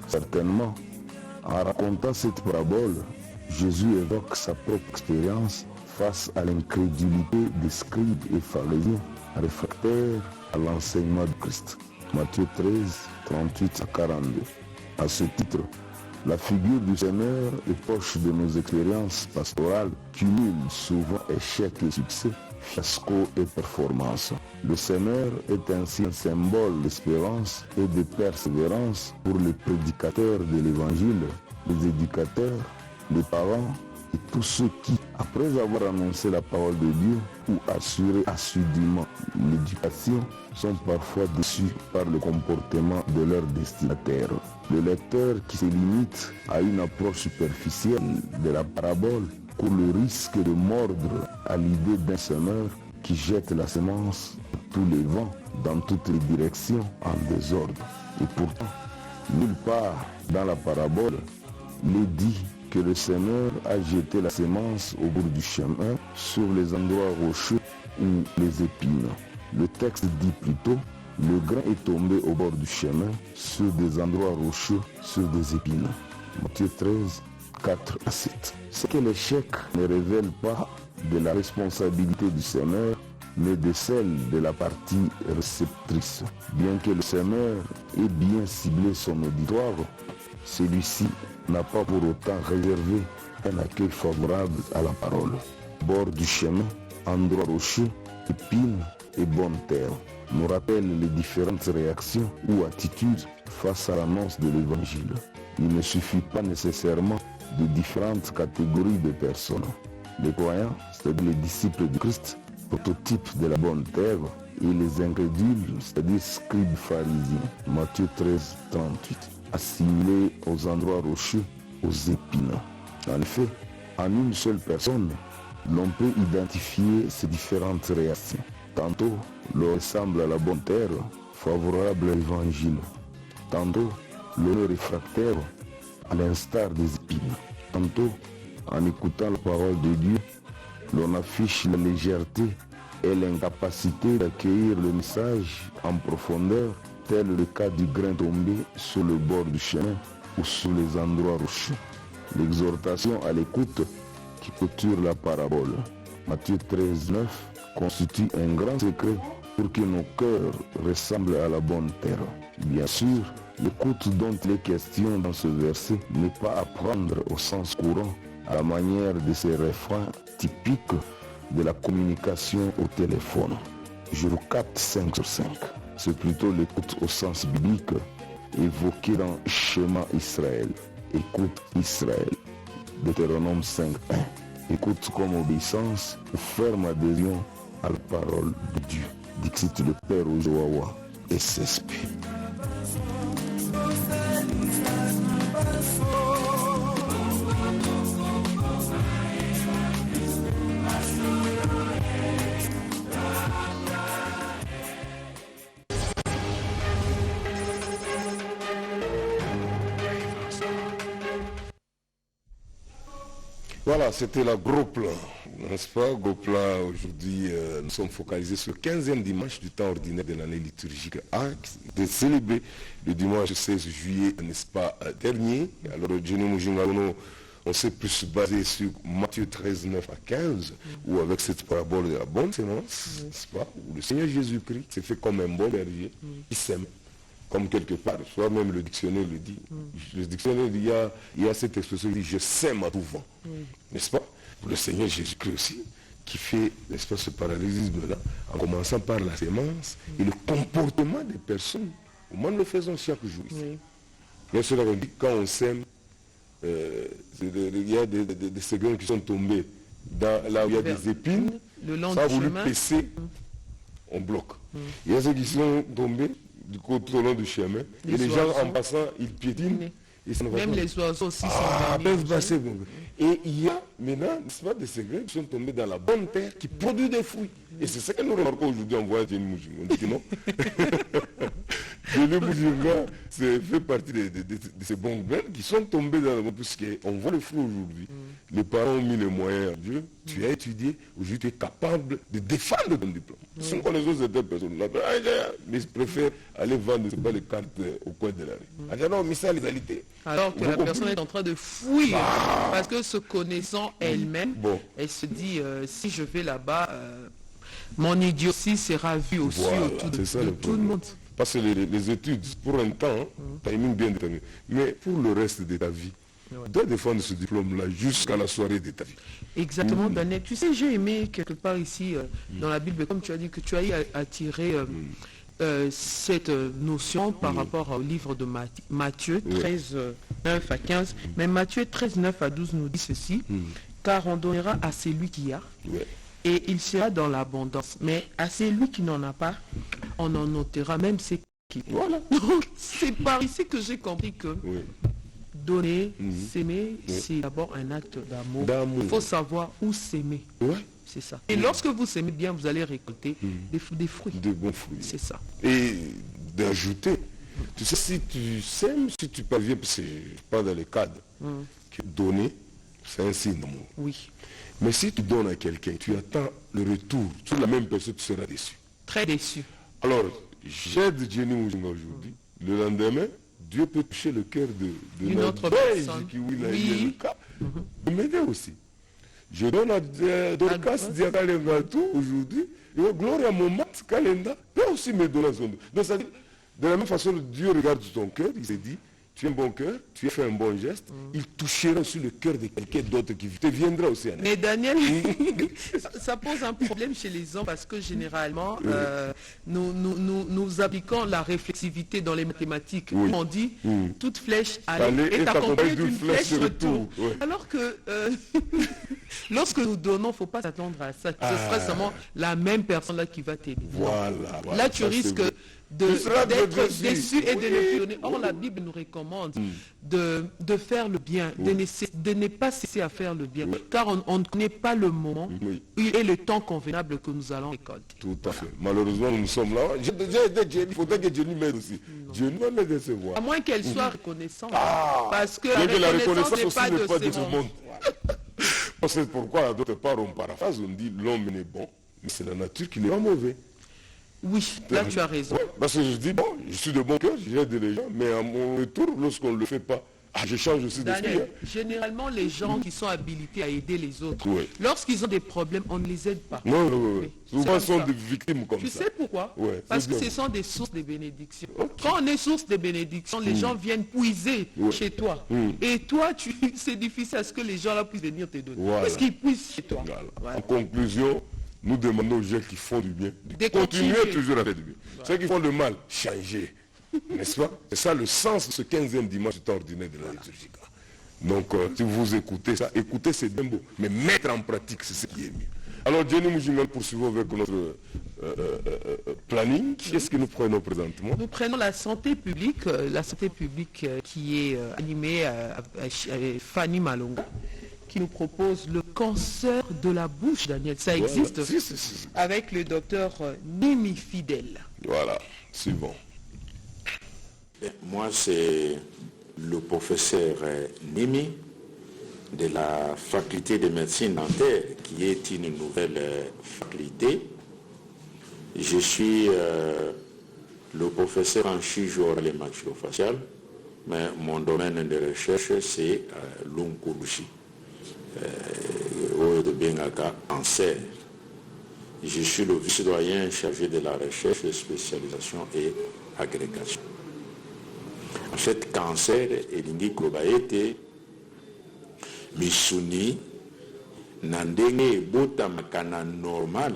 Certainement, en racontant cette parabole, Jésus évoque sa propre expérience face à l'incrédulité des scribes et pharisiens réfractaires à l'enseignement de Christ. Matthieu 13, 38 à 42. À ce titre, la figure du semeur, époche de nos expériences pastorales, cumule souvent échec et succès, fiasco et performance. Le semeur est ainsi un symbole d'espérance et de persévérance pour les prédicateurs de l'évangile, les éducateurs, les parents et tous ceux qui, après avoir annoncé la parole de Dieu ou assuré assidûment l'éducation, sont parfois déçus par le comportement de leur destinataire. Le lecteur qui se limite à une approche superficielle de la parabole court le risque de mordre à l'idée d'un semeur qui jette la semence à tous les vents, dans toutes les directions, en désordre. Et pourtant, nulle part dans la parabole, il est dit que le semeur a jeté la semence au bord du chemin, sur les endroits rocheux ou les épines. Le texte dit plutôt, le grain est tombé au bord du chemin, sur des endroits rocheux, sur des épines. Matthieu 13, 4 à 7. C'est que l'échec ne révèle pas de la responsabilité du semeur, mais de celle de la partie réceptrice. Bien que le semeur ait bien ciblé son auditoire, celui-ci n'a pas pour autant réservé un accueil favorable à la parole. Bord du chemin, endroit rocheux, épines et bonne terre nous rappellent les différentes réactions ou attitudes face à l'annonce de l'évangile. Il ne suffit pas nécessairement de différentes catégories de personnes. Les croyants, c'est-à-dire les disciples de Christ, prototype de la bonne terre, et les incrédules, c'est-à-dire scribes pharisiens. Matthieu 13, 38. Assimilés aux endroits rocheux, aux épines. En effet, en une seule personne, l'on peut identifier ces différentes réactions. Tantôt, l'on ressemble à la bonne terre, favorable à l'évangile. Tantôt, l'on est réfractaire, à l'instar des épines. Tantôt, en écoutant la parole de Dieu, l'on affiche la légèreté et l'incapacité d'accueillir le message en profondeur, tel le cas du grain tombé sur le bord du chemin ou sur les endroits rocheux. L'exhortation à l'écoute qui clôture la parabole, Matthieu 13, 9, constitue un grand secret pour que nos cœurs ressemblent à la bonne terre. Bien sûr, l'écoute dont il est question dans ce verset n'est pas à prendre au sens courant, à la manière de ces refrains typiques de la communication au téléphone. Je vous capte 5 sur 5. C'est plutôt l'écoute au sens biblique évoqué dans Schéma Israël. Écoute Israël. Deutéronome 5.1. Écoute comme obéissance ou ferme adhésion à la parole de Dieu. Dixit le Père au Joawa et SSP. Voilà, c'était la gros plan, n'est-ce pas? Gros plan, aujourd'hui, nous sommes focalisés sur le 15e dimanche du temps ordinaire de l'année liturgique A, de célébrer le dimanche 16 juillet, n'est-ce pas, dernier. Alors, Jenny Mujingaono, on s'est plus basé sur Matthieu 13, 9 à 15, où avec cette parabole de la bonne sémence, n'est-ce pas, où le Seigneur Jésus-Christ s'est fait comme un bon berger, qui sème. Comme quelque part, soit même le dictionnaire le dit. Le dictionnaire dit, il y a cette expression qui dit, je sème à tout vent. N'est-ce pas? Pour le Seigneur Jésus-Christ aussi, qui fait, n'est-ce pas, ce parallélisme-là, en commençant par la sémence et le comportement des personnes. Comment nous le faisons chaque jour ici. Bien sûr, on dit, quand on sème, il y a des secondes qui sont tombées là où il y a des épines, ça a voulu pisser, on bloque. Il y a ceux qui sont tombés du coup tout au long du chemin, et les gens en passant, ils piétinent. Et ça ne va Même pas. les oiseaux aussi peuvent passer. Et il y a maintenant, n'est-ce pas, des secrets qui sont tombés dans la bonne terre, qui produisent des fruits. Et c'est ça que nous remarquons aujourd'hui en voyant Jenny Mujinga. On dit que non. Jenny Mujinga fait partie de ces bons graines qui sont tombés dans le monde, puisqu'on voit le fruit aujourd'hui. Les parents ont mis les moyens à Dieu. Tu as étudié, aujourd'hui tu es capable de défendre ton diplôme. Si on connaît certaines personnes, mais ils préfèrent aller vendre pas les cartes au coin de la rue. Ah, non, mais ça, l'égalité. Alors que la personne est en train de fouiller, parce que se connaissant elle-même, elle se dit, si je vais là-bas, mon idiotie sera vue aussi autour de tout le monde. Parce que les études, pour un temps, timing bien déterminé. Mais pour le reste de ta vie, tu dois défendre ce diplôme-là jusqu'à la soirée de ta vie. Exactement, Daniel. Tu sais, j'ai aimé quelque part ici, dans la Bible, comme tu as dit, que tu as attiré cette notion par rapport au livre de Matthieu 13, 9 à 15. Mais Matthieu 13, 9 à 12 nous dit ceci, car on donnera à celui qui a, et il sera dans l'abondance. Mais à celui qui n'en a pas, on en notera même ce qui... Voilà. Donc, c'est par ici que j'ai compris que donner, s'aimer, c'est d'abord un acte d'amour. Il faut savoir où s'aimer. C'est ça. Et lorsque vous s'aimez bien, vous allez récolter des fruits. De bons fruits. C'est ça. Et d'ajouter, tu sais, si tu s'aimes, si tu parviens, parce que je parle dans les cadres, que donner, c'est un signe d'amour. Oui. Mais si tu donnes à quelqu'un, tu attends le retour, sur la même personne, tu seras déçu. Très déçu. Alors, j'aide Jenny Mujinga aujourd'hui. Le lendemain, Dieu peut toucher le cœur de notre personne. De m'aider aussi. Je donne à Dorcas Diakalengatou aujourd'hui, et Gloria Momat Kalenda peut aussi me donner son dos. Donc, ça dit, de la même façon, Dieu regarde ton cœur, il s'est dit, tu as un bon cœur, tu as fait un bon geste, il touchera sur le cœur de quelqu'un d'autre qui te viendra aussi. Mais Daniel, ça pose un problème chez les hommes parce que généralement, nous appliquons la réflexivité dans les mathématiques. On dit, toute flèche est accompagnée d'une flèche retour. Alors que lorsque nous donnons, il ne faut pas s'attendre à ça. Ce sera seulement la même personne là qui va t'aider. Voilà, là, tu risques d'être déçu et de ne donner. Or, la Bible nous recommande de faire le bien, de ne pas cesser à faire le bien, car on ne connaît pas le moment et le temps convenable que nous allons récolter. Tout à fait. Malheureusement, nous sommes là. Il faudrait que Dieu nous m'aide aussi. Dieu nous va me décevoir. À moins qu'elle soit reconnaissante. Parce que la reconnaissance n'est pas de ce monde. C'est pourquoi, d'autre part, on paraphrase, on dit l'homme n'est bon, mais c'est la nature qui n'est pas mauvais. Oui, là tu as raison. Parce que je dis, bon, je suis de bon cœur, j'aide les gens, mais à mon retour, lorsqu'on ne le fait pas, je change aussi d'esprit. Généralement, les gens qui sont habilités à aider les autres, lorsqu'ils ont des problèmes, on ne les aide pas. Non. Souvent, sont des victimes comme ça. Tu sais pourquoi? Parce que ce sont des sources de bénédiction. Quand on est source de bénédiction, les gens viennent puiser chez toi. Et toi, c'est difficile à ce que les gens là puissent venir te donner. Parce qu'ils puissent chez toi. En conclusion, nous demandons aux gens qui font du bien de continuer toujours à faire du bien. Ceux qui font le mal, changez. N'est-ce pas? C'est ça le sens de ce 15e dimanche du temps ordinaire de la liturgie. Donc, si vous écoutez ça, écoutez, c'est bien beau. Mais mettre en pratique, c'est ce qui est mieux. Alors, Jenny Mujinga, poursuivons avec notre planning. Qu'est-ce que nous prenons présentement? Nous prenons la santé publique qui est animée à Fanny Malonga, qui nous propose le cancer de la bouche, Daniel. Ça existe avec le docteur Nimi Fidèle. Voilà, c'est bon. Moi, c'est le professeur Nimi. de la faculté de médecine dentaire, qui est une nouvelle faculté. Je suis le professeur en chirurgie orale et maxillofaciale, mais mon domaine de recherche c'est l'oncologie, de Bengaka, cancer. Je suis le vice-doyen chargé de la recherche, spécialisation et agrégation. En fait, cancer elingi koba ete misuni na ndenge ebotamaka na normal,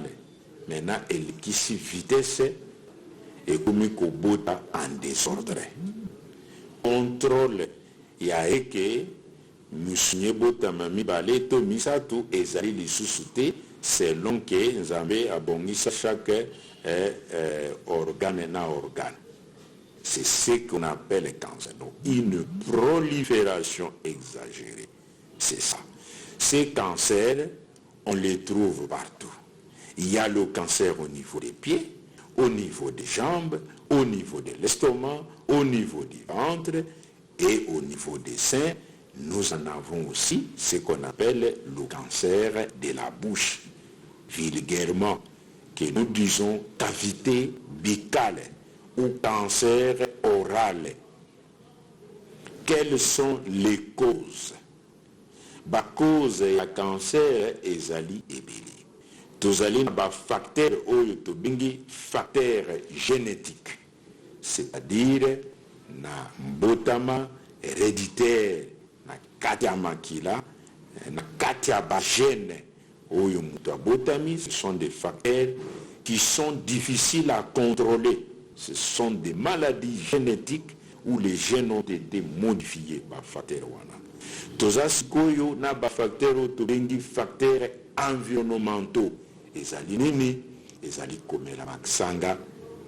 maintenant elikisi vitesse ekomi kobota en désordre. Contrôle ya eke misuni ebotama mibale to misatu ezali lisusu te, selon que Nzambe abongisa chaque organe na organe. C'est ce qu'on appelle le cancer. Donc, une prolifération exagérée. C'est ça. Ces cancers, on les trouve partout. Il y a le cancer au niveau des pieds, au niveau des jambes, au niveau de l'estomac, au niveau du ventre et au niveau des seins. Nous en avons aussi ce qu'on appelle le cancer de la bouche. Vulgairement, que nous disons cavité buccale ou cancer oral. Quelles sont les causes? La cause ya cancer ezali ebeli. Tozali na facteur oyo tobingi facteur génétique, c'est-à-dire na mbotama héréditaire na kati ya makila na kati ya bagene oyo mutu abotami. Ce sont des facteurs qui sont difficiles à contrôler. Ce sont des maladies génétiques où les gènes ont été modifiés par facteur wana. Toza sikoyo na ba facteur otobengi facteurs environnementaux. Ezali nini? Ezali komela maksanga,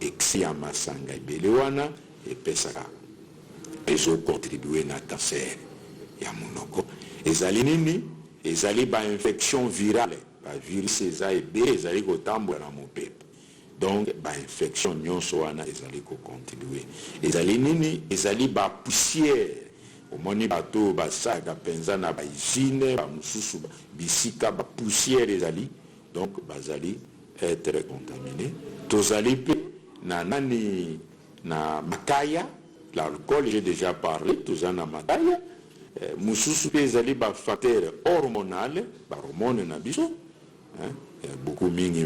eksi ya masanga ebele wana epesaka ezo contribuer na cancer ya monoko. Ezali nini? Ezali ba infection virale, ba virus eza ebele ezali kotambola na mopepe. Donc ba infection nyonso wana ezali ko contribuer. Ezali nini? Ezali ba poussière. Omoni bato basaka penza na ba usine, ba mususu bisika ba poussière ezali. Donc bazali être contaminé. Tozali pe na nani na makaya, l'alcool j'ai déjà parlé, tozana makaya. Mususu pe ezali ba facteur hormonal, ba hormone na biso. Beaucoup mingi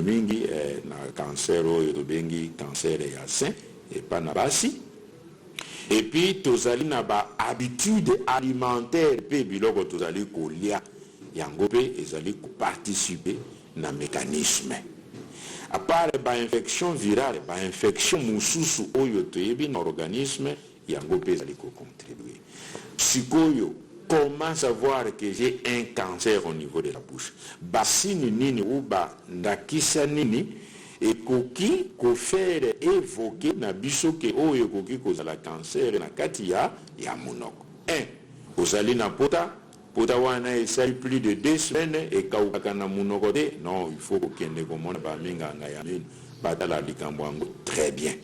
na cancer oyo tobengi cancer ya sein et pas na basi. Et puis tozali na ba habitude alimentaire pe biloko tozali kolia yango pe ezali ko participer na mécanisme. À part ba infection virale, ba infection mususu oyo toyebi na organisme yango pe ezali ko contribuer. Sikoyo, comment savoir que j'ai un cancer au niveau de la bouche? Basini nini ou ba ndakisa nini et koki ko faire évoquer na biso ke oyo koki kozala cancer na kati ya monoko. 1. Ozali na pota wana esali plus de 2 semaines et kaukaka na monoko te. Non, il faut kokende komona ba minganga ya mino batala likambo yango très bien.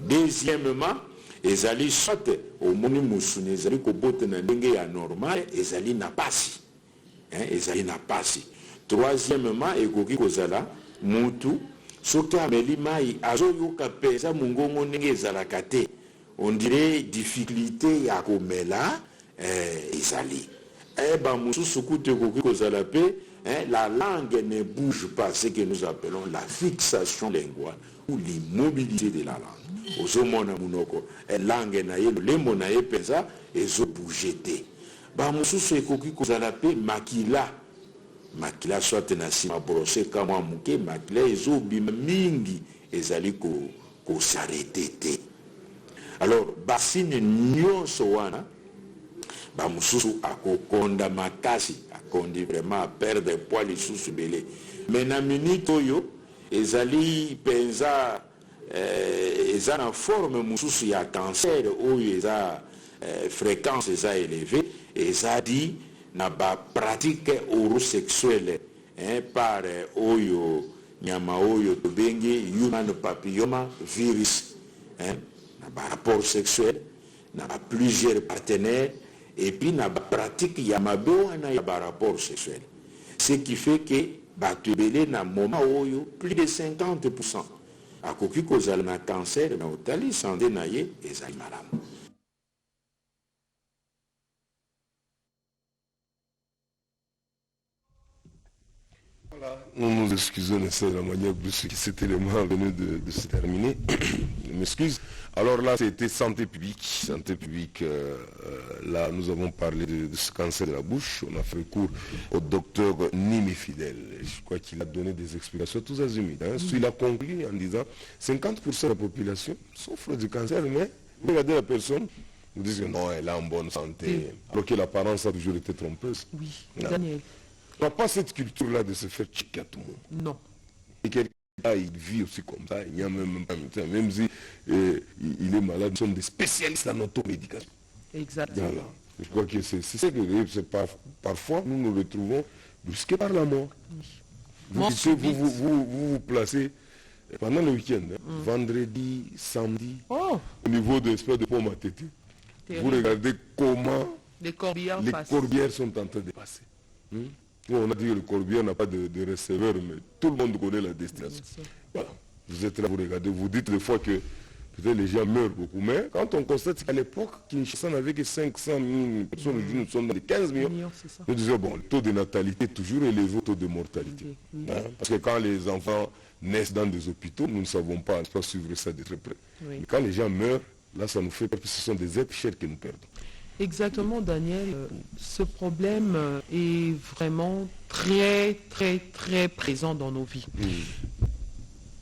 Deuxièmement, ezali soit omoni musuni ezali kobota na ndenge ya normal, ezali na pasi. Ezali na pasi. Troisièmement, ekoki kozala mutu soki ameli mai azoyoka peza mungongo ndenge ezalaka te. On dirait difficulté ya komela ezali. Ba mususu kute ekoki kozala pe la langue ne bouge pas, ce que nous appelons la fixation linguale ou l'immobilité de la langue. Ozomona munoko langue na ye lembo na ye penza ezo bouger te. Ba mususu ekoki kozala pe makila soit na sima brosser kama muke makila ezo bima mingi ezali ko s'arrêter te. Alors basine nyonso wana ba mususu akokonda makasi, akondi vraiment à perdre poids lisusu belé. Mais na minute oyo ezali penza eza na forme mususu ya cancer oyo eza fréquence eza élevée, eza dit na ba pratique orosexuelle par oyo nyama oyo tobengi human papilloma virus, na ba rapport sexuel na ba plusieurs partenaires et puis na pratique ya mabe wana ya rapport sexuel, ce qui fait que bato ebele na moment oyo plus de 50% akoki kozala na cancer na otali santé na ye ezali malamu. Nous nous excusons, c'est la manière de ce qui cet élément venu de se terminer. Je m'excuse. Alors là, c'était santé publique. Santé publique, là, nous avons parlé de ce cancer de la bouche. On a fait recours au docteur Nimi Fidèle. Je crois qu'il a donné des explications tous azimuts. Hein. Il a conclu en disant 50% de la population souffre du cancer, mais vous regardez la personne, vous dites que non, elle est en bonne santé. Alors que l'apparence a toujours été trompeuse. Oui, non. Daniel. On n'a pas cette culture-là de se faire checker à tout le monde. Non. Et quelqu'un, il vit aussi comme ça, il n'y a même pas même si il est malade, nous sommes des spécialistes en automédication. Exactement. Voilà. Je crois que c'est ce que parfois nous nous retrouvons brusqués par la mort. Oui. Vous placez pendant le week-end, vendredi, samedi, au niveau de l'espèce de pomme à tété. Vous regardez comment les corbières sont en train de passer. On a dit que le corbière n'a pas de receveur, mais tout le monde connaît la destination. Voilà. Vous êtes là, vous regardez, vous dites des fois que peut-être les gens meurent beaucoup, mais quand on constate qu'à l'époque, Kinshasa n'avait que 500 000 personnes, nous sommes dans les 15 millions, nous disons, bon, le taux de natalité est toujours élevé au taux de mortalité. Hein? Parce que quand les enfants naissent dans des hôpitaux, nous ne savons pas suivre ça de très près. Mais quand les gens meurent, là, ça nous fait peur, parce que ce sont des êtres chers que nous perdons. Exactement, Daniel. Ce problème est vraiment très, très, très présent dans nos vies.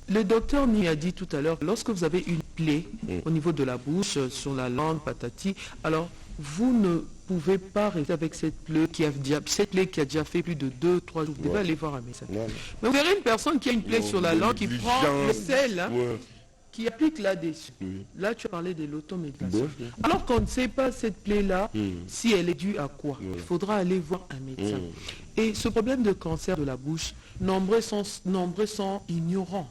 Le docteur Ni a dit tout à l'heure, lorsque vous avez une plaie au niveau de la bouche, sur la langue, patati, alors vous ne pouvez pas rester avec cette plaie qui a déjà fait plus de 2-3 jours. Vous devez aller voir un médecin. Mais vous verrez une personne qui a une plaie sur la langue, qui prend le sel, qui applique là-dessus. Là, tu as parlé de l'automédication. Alors qu'on ne sait pas cette plaie-là, si elle est due à quoi. Il faudra aller voir un médecin. Et ce problème de cancer de la bouche, nombreux sont ignorants.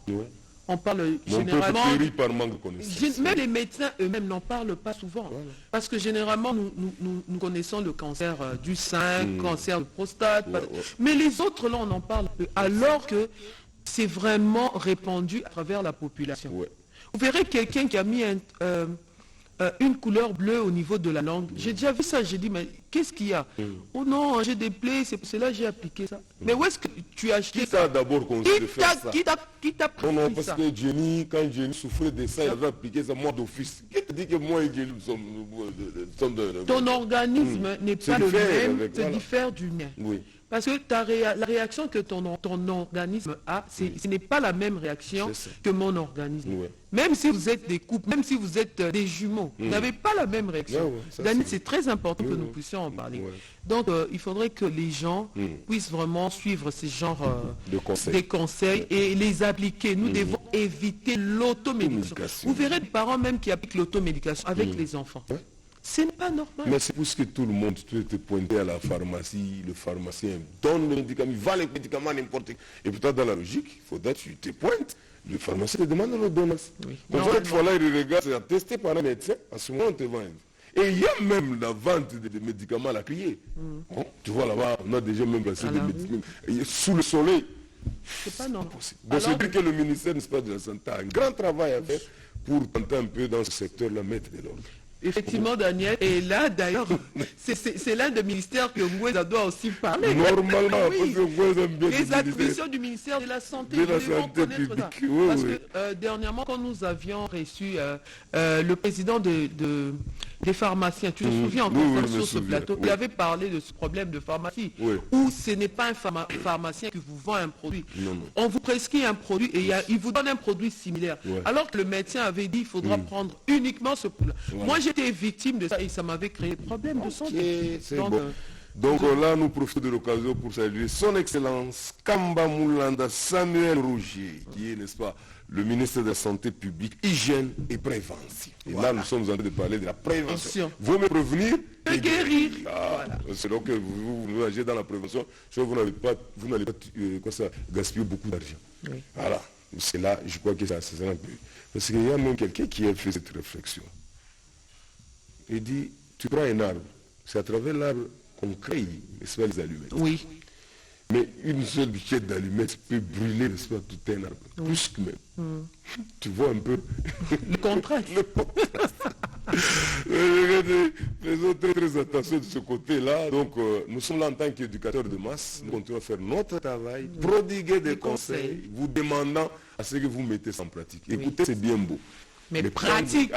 On parle généralement... par manque de connaissances. Même les médecins eux-mêmes n'en parlent pas souvent. Parce que généralement, nous connaissons le cancer du sein, cancer de prostate. Mais les autres, là, on en parle peu. Alors que c'est vraiment répandu à travers la population. Vous verrez quelqu'un qui a mis une couleur bleue au niveau de la langue. J'ai déjà vu ça, j'ai dit, mais qu'est-ce qu'il y a? Oh non, j'ai des plaies, c'est pour cela que j'ai appliqué ça. Mais où est-ce que tu as acheté ça? D'abord conseillé de faire ça. Qui t'a pris ça? Non, parce que Jenny, quand Jenny souffrait de ça, il avait appliqué ça moi d'office. Qui te dit que moi et Jenny sommes de... Ton organisme n'est pas le même, se diffère du mien. Parce que la réaction que ton organisme a, ce n'est pas la même réaction que mon organisme. Même si vous êtes des couples, même si vous êtes des jumeaux, vous n'avez pas la même réaction. Daniel, c'est très important que nous puissions en parler. Donc, il faudrait que les gens puissent vraiment suivre ces genres de conseils et les appliquer. Nous devons éviter l'automédication. Vous verrez des parents même qui appliquent l'automédication avec les enfants. Ce n'est pas normal. Mais c'est parce que tout le monde, tu te pointer à la pharmacie, le pharmacien donne le médicament, il vend les médicaments n'importe qui. Et pourtant, dans la logique, il faudrait que tu te pointes. Le pharmacien te demande l'ordonnance. Donc, cette fois-là, il regarde, c'est attesté par un médecin, à ce moment, on te vend. Et il y a même la vente de médicaments à la criée. Bon, tu vois là-bas, on a déjà même placé des médicaments. Sous le soleil, c'est pas normal. Donc, c'est dire que le ministère, n'est-ce pas, de la Santé a un grand travail à faire pour tenter un peu dans ce secteur-là, mettre de l'ordre. Effectivement, Daniel. Et là, d'ailleurs, c'est l'un des ministères que Ngoueza doit aussi parler. Normalement, parce que Ngoueza aime bien les attributions du ministère de la Santé. De la Santé publique. Parce que dernièrement, quand nous avions reçu le président des pharmaciens, tu te souviens encore sur ce plateau, il avait parlé de ce problème de pharmacie, où ce n'est pas un pharmacien qui vous vend un produit. On vous prescrit un produit et il vous donne un produit similaire. Alors que le médecin avait dit qu'il faudra prendre uniquement ce produit. Moi, j'étais victime de ça et ça m'avait créé des problèmes de santé. Donc là, nous profitons de l'occasion pour saluer son Excellence Kamba Moulanda Samuel Rougier, qui est, n'est-ce pas, le ministre de la Santé publique, Hygiène et Prévention. Et là, nous sommes en train de parler de la prévention. Vous me prévenir et guérir. C'est donc que vous agissez dans la prévention, vous n'allez pas gaspiller beaucoup d'argent. Voilà. C'est là, je crois que ça sert un peu. Parce qu'il y a même quelqu'un qui a fait cette réflexion. Il dit, tu prends un arbre, c'est à travers l'arbre qu'on crée, n'est-ce pas, les allumettes. Oui. Mais une seule bichette d'allumettes peut brûler, n'est-ce pas, tout un arbre. Plus que même. Tu vois un peu Le contraste. Faisons très attention de ce côté-là. Donc, nous sommes là en tant qu'éducateurs de masse. Nous continuons à faire notre travail, prodiguer des conseils, vous demandant à ce que vous mettez ça en pratique. Écoutez, c'est bien beau. Mais pratiquer,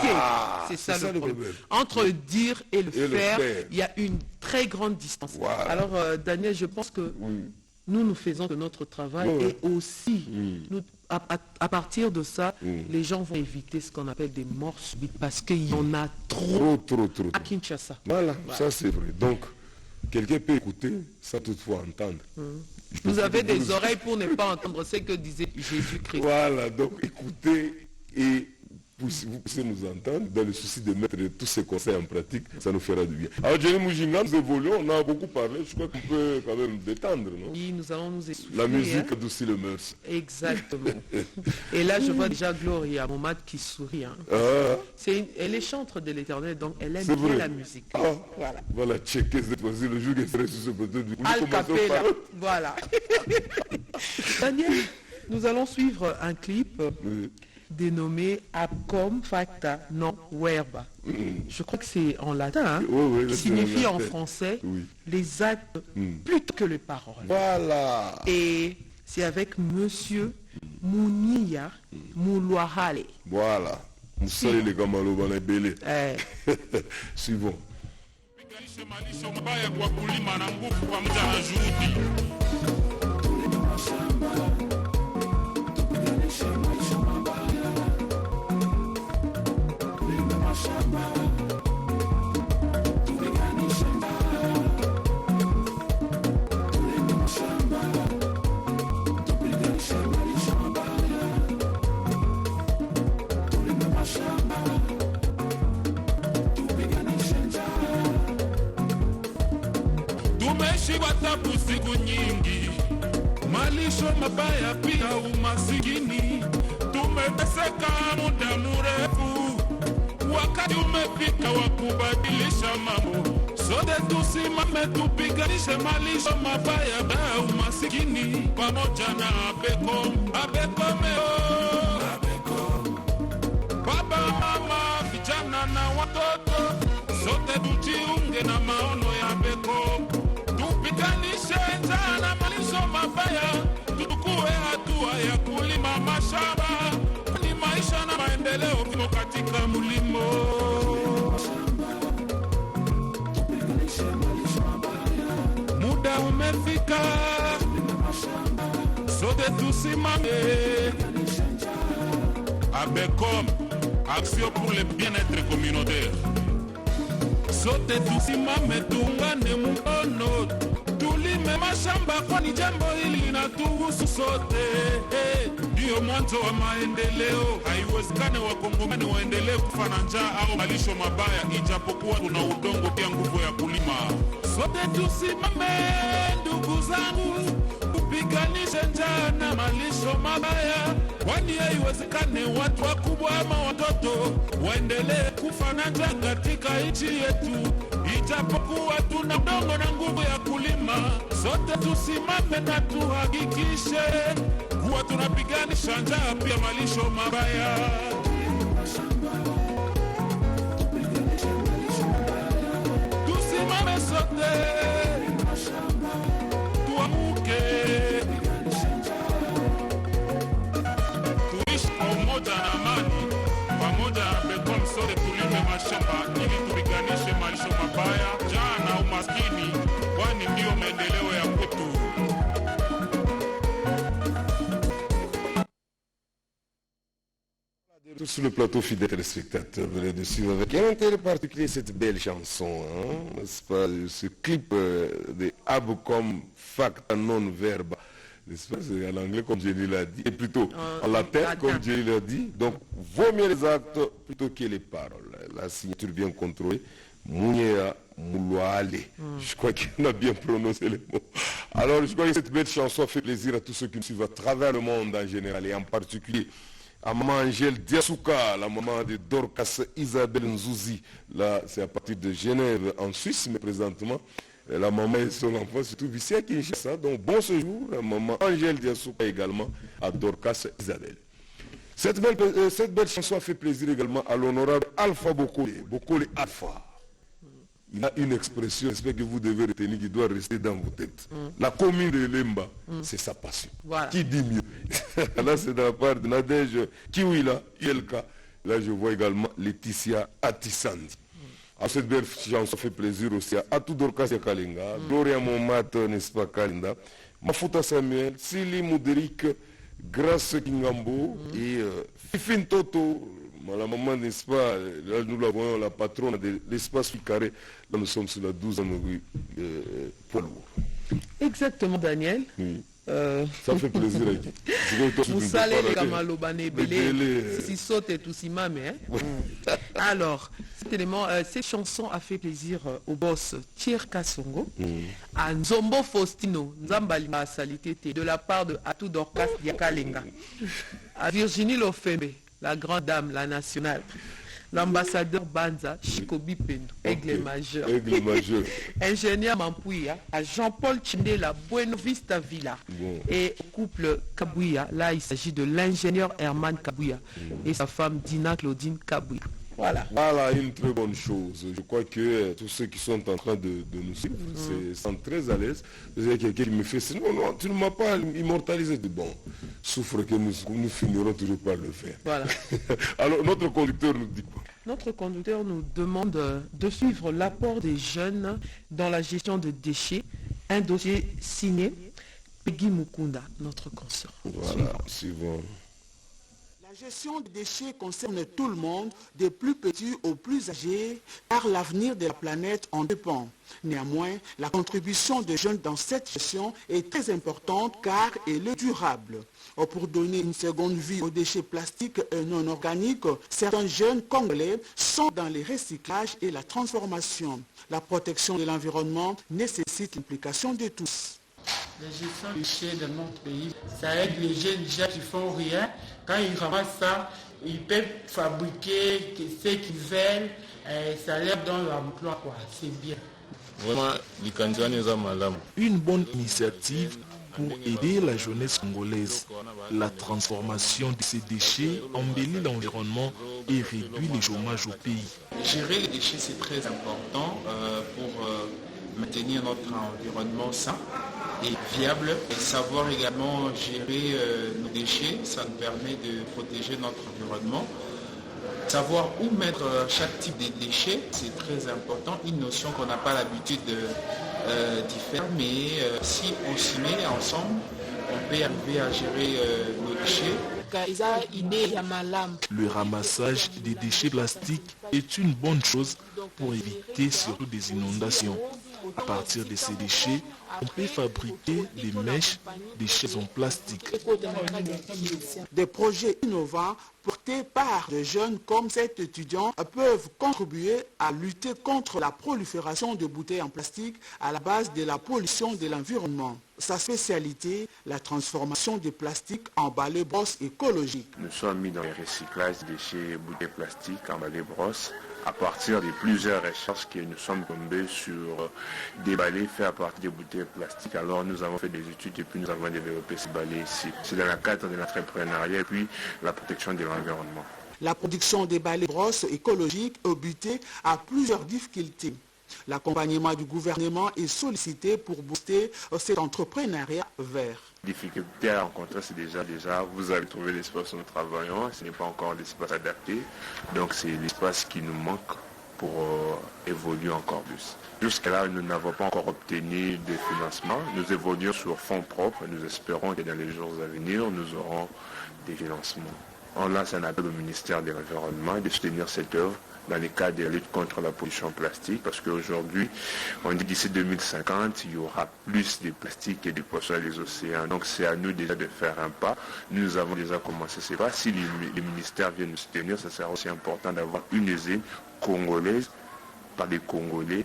c'est ça le problème. Entre dire et le faire, il y a une très grande distance. Voilà. Alors, Daniel, je pense que nous faisons de notre travail et aussi, nous, à partir de ça, les gens vont éviter ce qu'on appelle des morts subites parce qu'il y en a trop à Kinshasa. Voilà, ça c'est vrai. Donc, quelqu'un peut écouter sans toutefois entendre. Vous avez des oreilles pour ne pas entendre ce que disait Jésus-Christ. Voilà, donc écoutez et vous puissiez nous entendre dans le souci de mettre tous ces conseils en pratique, ça nous fera du bien. Alors Jenny Moujinga, nous évoluons, on a beaucoup parlé, je crois qu'on peut quand même détendre, non? Oui, nous allons nous essouffler. La musique adoucit le mœurs. Exactement. Et là, je vois déjà Gloria Momad qui sourit. Hein. Elle est chantre de l'Éternel, donc elle aime bien la musique. Voilà, checker cette fois-ci le jour qu'elle serait sur ce plateau du coup. Al Capella, voilà. Daniel, nous allons suivre un clip dénommé Abcom Facta Non Verba. Je crois que c'est en latin, qui signifie en français les actes plutôt que les paroles. Voilà. Et c'est avec Monsieur Mounia Moulouahale. Voilà. Nous saluons les Gamalo Banabélé. Suivons. Tumeshiwatabu siku nyingi, malisho mabaya pia umasikini. Tumeteseka muda mrefu, wakati umefika wa kubadilisha mambo. Sote tusimame tupiganishe malisho mabaya na umasikini pamoja na Abecom. Baba, mama, vijana na watoto, sote tujiunge na maono ya Abecom. Tupiganishe njaa na malisho mabaya, tukue hatua ya kulima mashamba, ni maisha na maendeleo vimo katika mlimo. Muda umefika, sote tusimame. Abecom, action pour le bien-être communautaire. Sote tusimame tuungane mkono, tulime mashamba kwani jambo hili linatuhusu sote. Ndio mwanzo wa maendeleo. Haiwezekane wakongomani waendelee kufa na njaa au malisho mabaya, ijapokuwa tuna udongo pia nguvu ya kulima. Sote tusimame ndugu zangu, tupiganishe njaa na malisho mabaya, kwani haiwezekane watu wakubwa ama watoto waendelee kufa na njaa katika nchi yetu, ijapokuwa tuna udongo na nguvu ya kulima. Sote tusimame na tuhakikishe kuwa tunapiganisha njaa pia malisho mabaya. Tusimame sote, tuamuke, tuishi pamoja na amani, pamoja na Abecom. Sote tulime mashamba ili tupiganishe malisho mabaya, njaa na umaskini, kwani ndio maendeleo ya kwetu. Sur le plateau, fidèles téléspectateurs, venez de suivre avec un intérêt particulier cette belle chanson, n'est-ce pas, ce clip de Abecom Facta Non Verba, n'est-ce pas, c'est en anglais comme Jenny l'a dit, et plutôt en latin comme Jenny l'a dit. Donc, vaut mieux les actes plutôt que les paroles. La signature bien contrôlée, Mounia Moulouahale. Je crois qu'on a bien prononcé les mots. Alors, je crois que cette belle chanson fait plaisir à tous ceux qui nous suivent à travers le monde en général et en particulier à maman Angèle Diasuka, la maman de Dorcas Isabelle Nzouzi. Là, c'est à partir de Genève, en Suisse, mais présentement, la maman et son enfant se trouvent ici à Kinshasa. Donc, bon séjour, la maman Angèle Diasuka également, à Dorcas Isabelle. Cette belle chanson a fait plaisir également à l'honorable Alpha Bokole, Bokole Alpha. Il a une expression, j'espère que vous devez retenir, qui doit rester dans vos têtes. La commune de Lemba, c'est sa passion. Voilà. Qui dit mieux? Là, c'est de la part de Nadège Kiwila, Yelka. Là, je vois également Laetitia Atissandi. Alors, cette belle chanson fait plaisir aussi à Atou Dorcas Kalinga, Gloria Momat, n'est-ce pas, Kalinda, Mafuta Samuel, Sili Mouderic, Grace Kingambo et Fifine Toto. La maman, n'est-ce pas, là nous la voyons, la patronne de l'espace carré, là nous sommes sur la 12e rue Poids lourd. Exactement, Daniel. Oui. Ça fait plaisir. Vous salez les Kamalobane Belé, si saute et tout si mame. Alors, cet élément, cette chanson a fait plaisir au boss Thier Kassongo, à Nzombo Faustino, Nzambali Salité, de la part de Atou Dorcas Diakalenga, à Virginie Lofembe, la grande dame, la nationale, l'ambassadeur Banza, Chikobi Pendo, Aigle Majeur, ingénieur Mampouya, à Jean-Paul Chindela, Bueno Vista Villa, et au couple Kabouya, là il s'agit de l'ingénieur Herman Kabouya et sa femme Dina Claudine Kabouya. Voilà. Voilà une très bonne chose. Je crois que tous ceux qui sont en train de nous suivre sont très à l'aise. Il y a quelqu'un qui me fait non, non, tu ne m'as pas immortalisé. Bon, souffre que nous finirons toujours par le faire. Voilà. Alors, notre conducteur nous dit quoi? Notre conducteur nous demande de suivre l'apport des jeunes dans la gestion de déchets. Un dossier signé Peggy Mukunda, notre consort. Voilà, suivant. La gestion des déchets concerne tout le monde, des plus petits aux plus âgés, car l'avenir de la planète en dépend. Néanmoins, la contribution des jeunes dans cette gestion est très importante car elle est durable. Pour donner une seconde vie aux déchets plastiques et non organiques, certains jeunes congolais sont dans les recyclages et la transformation. La protection de l'environnement nécessite l'implication de tous. La gestion des déchets de notre pays, ça aide les jeunes déjà qui font rien. Quand ils ramassent ça, ils peuvent fabriquer ce qu'ils veulent, ça leur donne l'emploi, quoi. C'est bien. Une bonne initiative pour aider la jeunesse congolaise. La transformation de ces déchets embellit l'environnement et réduit le chômage au pays. Gérer les déchets, c'est très important pour maintenir notre environnement sain et viable. Et savoir également gérer nos déchets, ça nous permet de protéger notre environnement. Savoir où mettre chaque type de déchets, c'est très important. Une notion qu'on n'a pas l'habitude d'y faire, mais si on s'y met ensemble, on peut arriver à gérer nos déchets. Le ramassage des déchets plastiques est une bonne chose pour éviter surtout des inondations. À partir de ces déchets, on peut fabriquer des mèches, des chaises en plastique. Des projets innovants portés par des jeunes comme cet étudiant peuvent contribuer à lutter contre la prolifération de bouteilles en plastique à la base de la pollution de l'environnement. Sa spécialité, la transformation des plastiques en balais brosses écologiques. Nous sommes mis dans le recyclage des déchets bouteilles plastiques en balais brosses. À partir de plusieurs recherches que nous sommes tombés sur des balais faits à partir des bouteilles plastiques. Alors nous avons fait des études et puis nous avons développé ces balais ici. C'est dans le cadre de l'entrepreneuriat et puis la protection de l'environnement. La production des balais brosses écologiques est butée à plusieurs difficultés. L'accompagnement du gouvernement est sollicité pour booster cet entrepreneuriat vert. Difficulté à rencontrer, c'est déjà, vous allez trouver l'espace où nous travaillons, ce n'est pas encore l'espace adapté, donc c'est l'espace qui nous manque pour évoluer encore plus. Jusqu'à là, nous n'avons pas encore obtenu de financement, nous évoluons sur fonds propres, nous espérons que dans les jours à venir, nous aurons des financements. On lance un appel au ministère de l'Environnement de soutenir cette œuvre dans le cadre de la lutte contre la pollution plastique, parce qu'aujourd'hui, on dit d'ici 2050, il y aura plus de plastique et de poissons dans les océans. Donc c'est à nous déjà de faire un pas. Nous avons déjà commencé ce pas. Si les ministères viennent nous soutenir, ça sera aussi important d'avoir une usine congolaise par des Congolais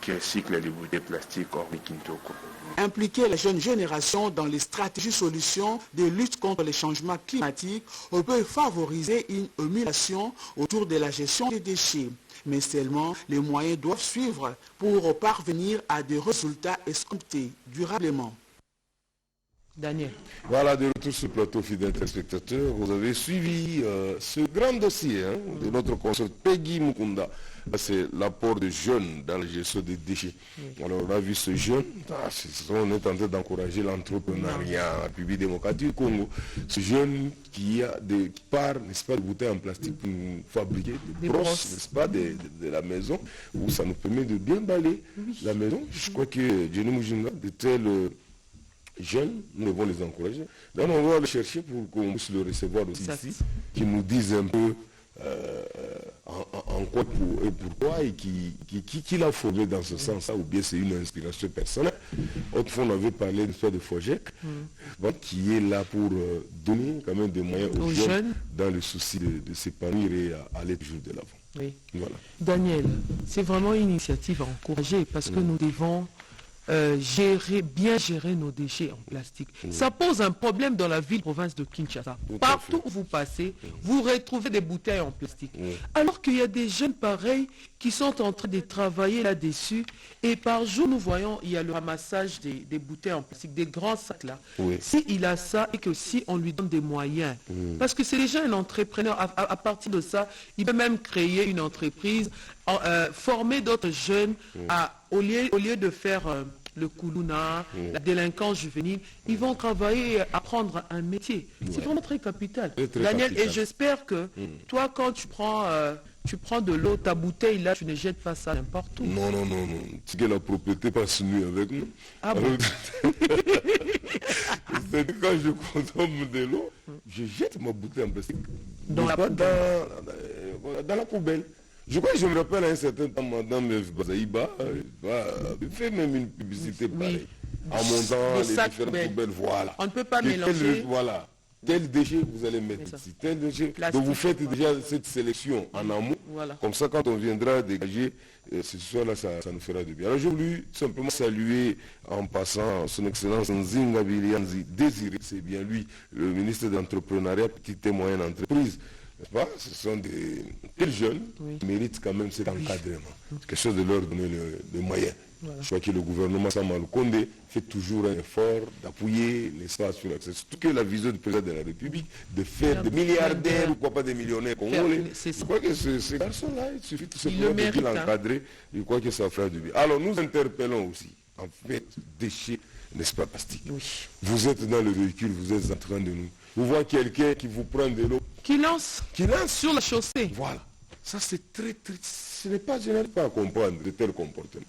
qui recycle les bouteilles plastiques hormis Kintoko. Impliquer la jeune génération dans les stratégies solutions de lutte contre les changements climatiques peut favoriser une émulation autour de la gestion des déchets. Mais seulement les moyens doivent suivre pour parvenir à des résultats escomptés durablement. Daniel. Voilà, de retour sur le plateau, fidèles téléspectateurs. Vous avez suivi ce grand dossier de notre consoeur Peggy Mukunda. C'est l'apport de jeunes dans la gestion des déchets. Alors on a vu ce jeune, on est en train d'encourager l'entrepreneuriat en République démocratique du Congo. Ce jeune qui part, n'est-ce pas, de bouteilles en plastique pour nous fabriquer des brosses, n'est-ce pas, de la maison, où ça nous permet de bien balayer la maison. Je crois que Jenny Mujinga, de tels jeunes, nous devons les encourager. Donc on va les chercher pour qu'on puisse le recevoir aussi ici, qui nous disent un peu en quoi et pourquoi et qui l'a formé dans ce sens-là, ou bien c'est une inspiration personnelle. Autrefois, on avait parlé de l'histoire de Fojek, qui est là pour donner quand même des moyens aux jeunes dans le souci de s'épanouir et aller toujours de l'avant. Oui. Voilà. Daniel, c'est vraiment une initiative à encourager parce que nous devons bien gérer nos déchets en plastique. Ça pose un problème dans la ville-province de Kinshasa. Partout où vous passez, vous retrouvez des bouteilles en plastique. Alors qu'il y a des jeunes pareils qui sont en train de travailler là-dessus. Et par jour, nous voyons, il y a le ramassage des bouteilles en plastique, des grands sacs là. S'il a ça et que si on lui donne des moyens, parce que c'est déjà un entrepreneur, à partir de ça, il peut même créer une entreprise, former d'autres jeunes au lieu de faire le koulouna, la délinquance juvénile, ils vont travailler et apprendre un métier. C'est vraiment très capital. Daniel, et j'espère que toi, quand tu prends de l'eau, ta bouteille là, tu ne jettes pas ça n'importe où. Non. C'est que la propriété passe nuit avec nous. Ah bon? C'est quand je consomme de l'eau, je jette ma bouteille en plastique. Dans la poubelle. Je crois que je me rappelle à un certain temps, Madame Bazaïba fait même une publicité pareille. En montant les différentes poubelles, voilà. On ne peut pas mélanger. Voilà. Tel déchet, vous allez mettre ici. Tel déchet. Donc vous faites déjà cette sélection en amont. Comme ça, quand on viendra dégager, ce soir-là, ça nous fera du bien. Alors j'ai voulu simplement saluer en passant son Excellence Nzinga Bilianzi Désiré, c'est bien lui, le ministre de l'Entrepreneuriat, petite et moyenne entreprise. Ce sont des jeunes qui méritent quand même cet encadrement. C'est quelque chose de leur donner le moyen. Je crois que le gouvernement Samal Condé fait toujours un effort d'appuyer l'espace sur l'accès. Surtout que la vision du président de la République de faire des milliardaires, pourquoi pas des millionnaires congolais. Je crois que ces garçons-là, il suffit tout simplement de l'encadrer. Je crois que ça fera du bien. Alors nous interpellons aussi, en fait, déchets, n'est-ce pas, plastique. Vous êtes dans le véhicule, vous êtes en train de nous. Vous voyez quelqu'un qui vous prend de l'eau. Qui lance sur la chaussée. Voilà. Ça c'est très, je n'arrive pas à comprendre de tels comportements.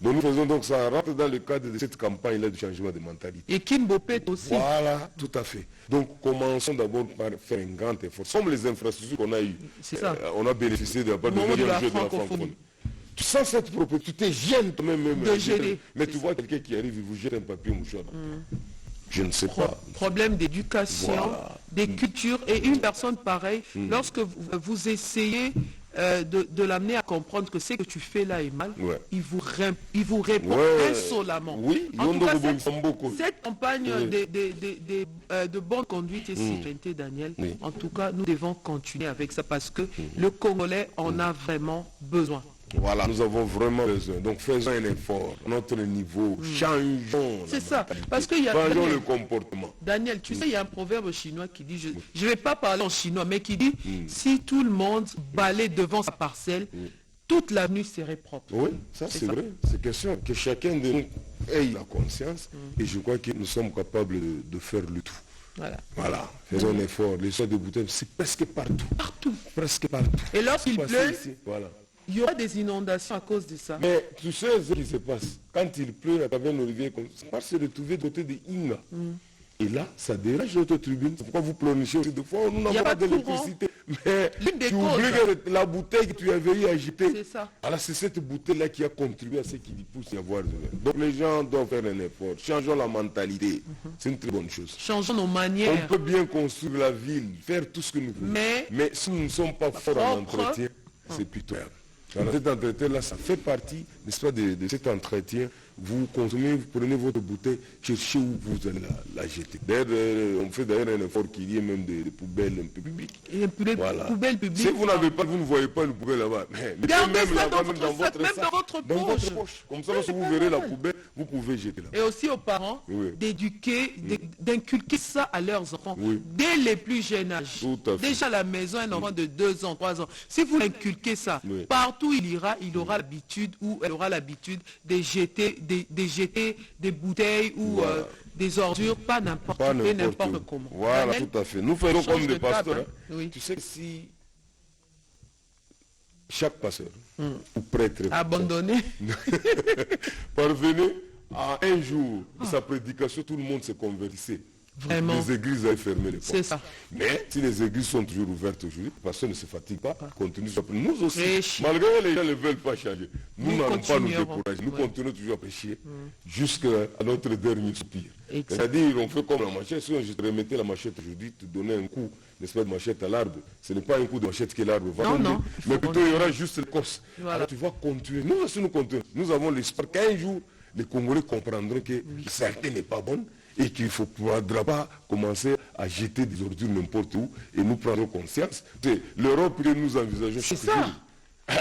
Donc nous faisons donc ça rentre dans le cadre de cette campagne-là de changement de mentalité. Et Kimbopet aussi. Voilà, tout à fait. Donc commençons d'abord par faire un grand effort. Comme les infrastructures qu'on a eues, on a bénéficié de la part de la francophonie. Sans cette propriété, tu te gênes toi-même. Mais tu vois quelqu'un qui arrive, il vous jette un papier mouchoir. Je ne sais pas. Problème d'éducation, des cultures. Et une personne pareille, lorsque vous essayez de l'amener à comprendre que ce que tu fais là est mal, il vous répond insolemment. Oui, en tout cas, cette campagne de bonne conduite et citoyenneté, Daniel, en tout cas, nous devons continuer avec ça parce que le Congolais en a vraiment besoin. Voilà, nous avons vraiment besoin. Donc faisons un effort à notre niveau, changeons. C'est ça, parce qu'il y a... Changeons le comportement. Daniel, tu sais, il y a un proverbe chinois qui dit, je ne vais pas parler en chinois, mais qui dit, si tout le monde balaye devant sa parcelle, toute l'avenue serait propre. Oui, ça c'est vrai. C'est question que chacun de nous ait la conscience et je crois que nous sommes capables de faire le tout. Voilà. Faisons un effort. Les soins de bouteilles, c'est presque partout. Presque partout. Et lorsqu'il pleut, il y aura des inondations à cause de ça. Mais tu sais ce qui se passe. Quand il pleut, la taverne Olivier, c'est parce que se retrouver doté de Inga. Et là, ça dérange notre tribune. C'est pourquoi vous pleurnichez aussi. Des fois, nous n'avons pas d'électricité. Mais tu oublies que la bouteille que tu avais eu à jeter. C'est ça. Alors c'est cette bouteille-là qui a contribué à ce qui pousse à y avoir de l'air. Donc les gens doivent faire un effort. Changeons la mentalité. C'est une très bonne chose. Changeons nos manières. On peut bien construire la ville, faire tout ce que nous voulons. Mais si nous ne sommes pas forts en entretien, c'est plutôt... Alors cet entretien-là, ça fait partie, n'est-ce pas, de cet entretien. Vous consommez, vous prenez votre bouteille, cherchez où vous allez la jeter. D'ailleurs, on fait d'ailleurs un effort qu'il y ait même des poubelles un peu publiques. Et poubelles publiques. Si vous n'avez pas, vous ne voyez pas une poubelle là-bas. Gardez même ça là-bas, dans même dans votre sac, dans votre poche. Comme ça, lorsque vous verrez la poubelle, vous pouvez jeter là. Et aussi aux parents d'éduquer, d'inculquer ça à leurs enfants dès les plus jeunes âges. Déjà à la maison, un enfant de 2 ans, 3 ans. Si vous inculquez ça, partout il ira, il aura l'habitude ou elle aura l'habitude de jeter des bouteilles ou des ordures, pas n'importe comment. Voilà, tout à fait. Nous faisons comme des pasteurs. Tu sais que si chaque pasteur ou prêtre abandonné parvenait à un jour de sa prédication, tout le monde se convertissait. Vraiment. Les églises avaient fermé les portes. C'est ça. Mais si les églises sont toujours ouvertes aujourd'hui, personne ne se fatigue pas, continue. Nous aussi, malgré que les gens ne veulent pas changer, nous n'allons pas nous décourager. Nous continuons toujours à pécher jusqu'à notre dernier soupir. C'est-à-dire, on fait comme la machette. Si je te remettais la machette aujourd'hui, te donnais un coup, n'est-ce pas, de machette à l'arbre, ce n'est pas un coup de machette que l'arbre va donner, mais plutôt il y aura juste l'écorce. Alors tu vas continuer. Nous aussi, nous continuons. Nous avons l'espoir qu'un jour, les Congolais comprendront que certains n'est pas bon et qu'il ne faudra pas commencer à jeter des ordures n'importe où et nous prendrons conscience. C'est l'Europe que nous envisageons chaque jour.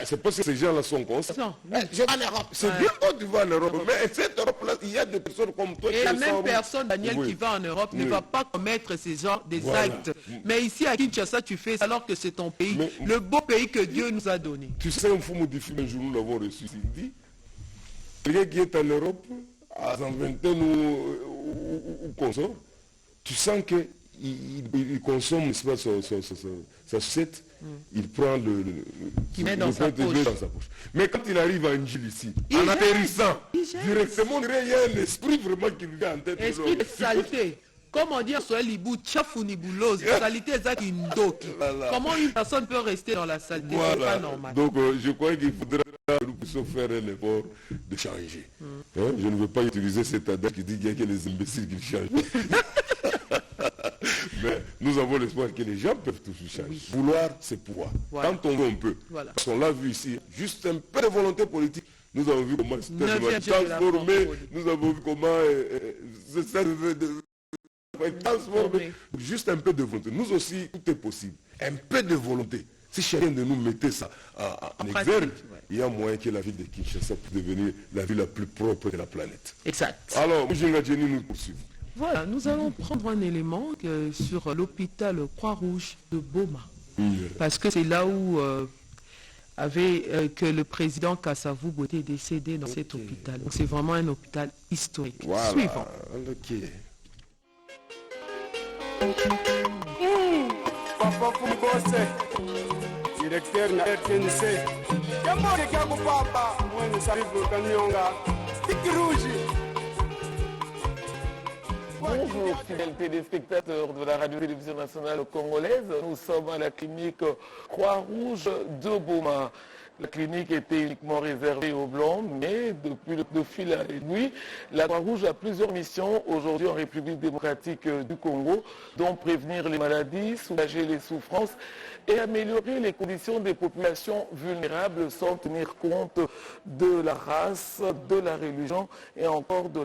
C'est parce que ces gens-là sont conscients. Je vais à l'Europe. C'est bien quand tu vas en Europe. Mais cette Europe-là, il y a des personnes comme toi. Et la même personne, Daniel, qui va en Europe ne va pas commettre ces genres des actes. Mais ici à Kinshasa, tu fais ça alors que c'est ton pays, le beau pays que Dieu nous a donné. Tu sais, il faut modifier un jour, nous l'avons reçu. Il dit, quelqu'un qui est en Europe, à 121 ou consort, tu sens qu'il consomme sa sucette, il prend qui met dans sa poche. Mais quand il arrive à N'Djili ici, en atterrissant, directement, il y a un esprit vraiment qui lui vient en tête. Esprit de saleté. Comme on dit en Swahili, Libou, tchafouniboulose, saleté exacte indoki. Comment une personne peut rester dans la saleté? C'est pas normal. Donc je crois qu'il faudra que nous puissions faire un effort de changer. Je ne veux pas utiliser cet adage qui dit qu'il y a que les imbéciles qui changent. Mais nous avons l'espoir que les gens peuvent toujours changer. Vouloir, c'est pouvoir. Quand on veut, on peut. Parce qu'on l'a vu ici, juste un peu de volonté politique. Nous avons vu comment c'était transformé, nous avons vu comment transformé. Juste un peu de volonté. Nous aussi, tout est possible. Un peu de volonté. Si chacun de nous mettait ça en exergue, il y a moyen que la ville de Kinshasa puisse devenir la ville la plus propre de la planète. Exact. Alors, nous poursuivons. Voilà, nous allons prendre un élément sur l'hôpital Croix-Rouge de Boma. Parce que c'est là où que le président Kassavou était décédé dans cet hôpital. Donc c'est vraiment un hôpital historique. Voilà. Suivant. Papa Fumbose, directeur na RTNC. Jambo de Kiago Papa, moi nous arrivons Kanyonga. Stick rouge. Bonjour fidèles téléspectateurs de la radio-télévision nationale congolaise. Nous sommes à la clinique Croix-Rouge de Boma. La clinique était uniquement réservée aux Blancs, mais depuis le fil à l'aiguille, la Croix-Rouge a plusieurs missions aujourd'hui en République démocratique du Congo, dont prévenir les maladies, soulager les souffrances et améliorer les conditions des populations vulnérables sans tenir compte de la race, de la religion et encore de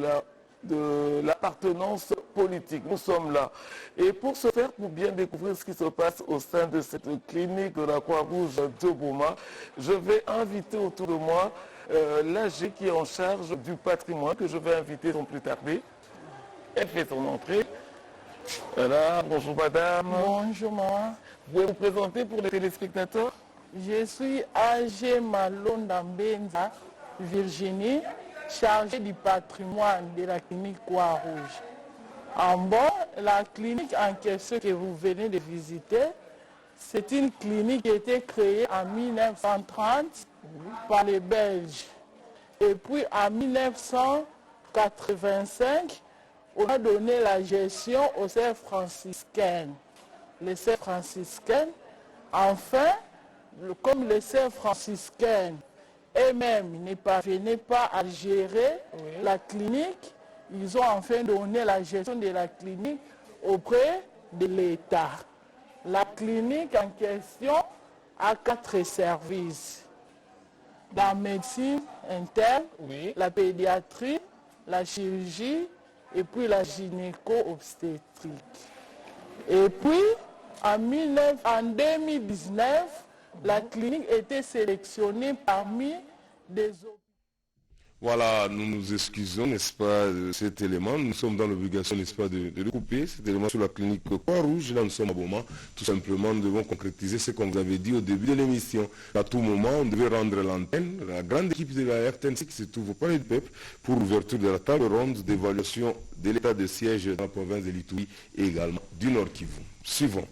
l'appartenance politique. Nous sommes là. Et pour ce faire, pour bien découvrir ce qui se passe au sein de cette clinique de la Croix-Rouge de Boma, je vais inviter autour de moi l'AG qui est en charge du patrimoine, que je vais inviter sans plus tarder. Elle fait son entrée. Voilà, bonjour madame. Bonjour moi. Vous pouvez vous présenter pour les téléspectateurs? Je suis AG Malonda Mbenza, Virginie, chargée du patrimoine de la clinique Croix-Rouge. En bas, la clinique en question que vous venez de visiter, c'est une clinique qui a été créée en 1930 par les Belges. Et puis en 1985, on a donné la gestion aux sœurs franciscaines. Les sœurs franciscaines, enfin, comme les sœurs franciscaines eux-mêmes ne parvenaient pas à gérer la clinique, ils ont enfin donné la gestion de la clinique auprès de l'État. La clinique en question a 4 services. la médecine interne, la pédiatrie, la chirurgie et puis la gynéco-obstétrique. Et puis, en 2019, la clinique était sélectionnée parmi des hôpitaux. Voilà, nous nous excusons, n'est-ce pas, de cet élément. Nous sommes dans l'obligation, n'est-ce pas, de le couper. Cet élément sur la clinique Croix-Rouge. Là, nous sommes à Boma. Tout simplement, nous devons concrétiser ce qu'on vous avait dit au début de l'émission. À tout moment, on devait rendre l'antenne. La grande équipe de la RTNC qui se trouve au Palais du Peuple pour l'ouverture de la table ronde d'évaluation de l'état de siège dans la province de l'Ituri et également du Nord Kivu. Suivons.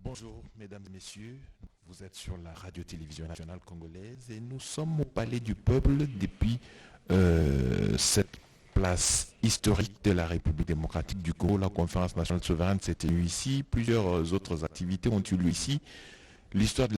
Bonjour mesdames et messieurs, vous êtes sur la radio-télévision nationale congolaise et nous sommes au Palais du Peuple depuis cette place historique de la République démocratique du Congo. La conférence nationale souveraine s'est tenue ici, plusieurs autres activités ont eu lieu ici. L'histoire de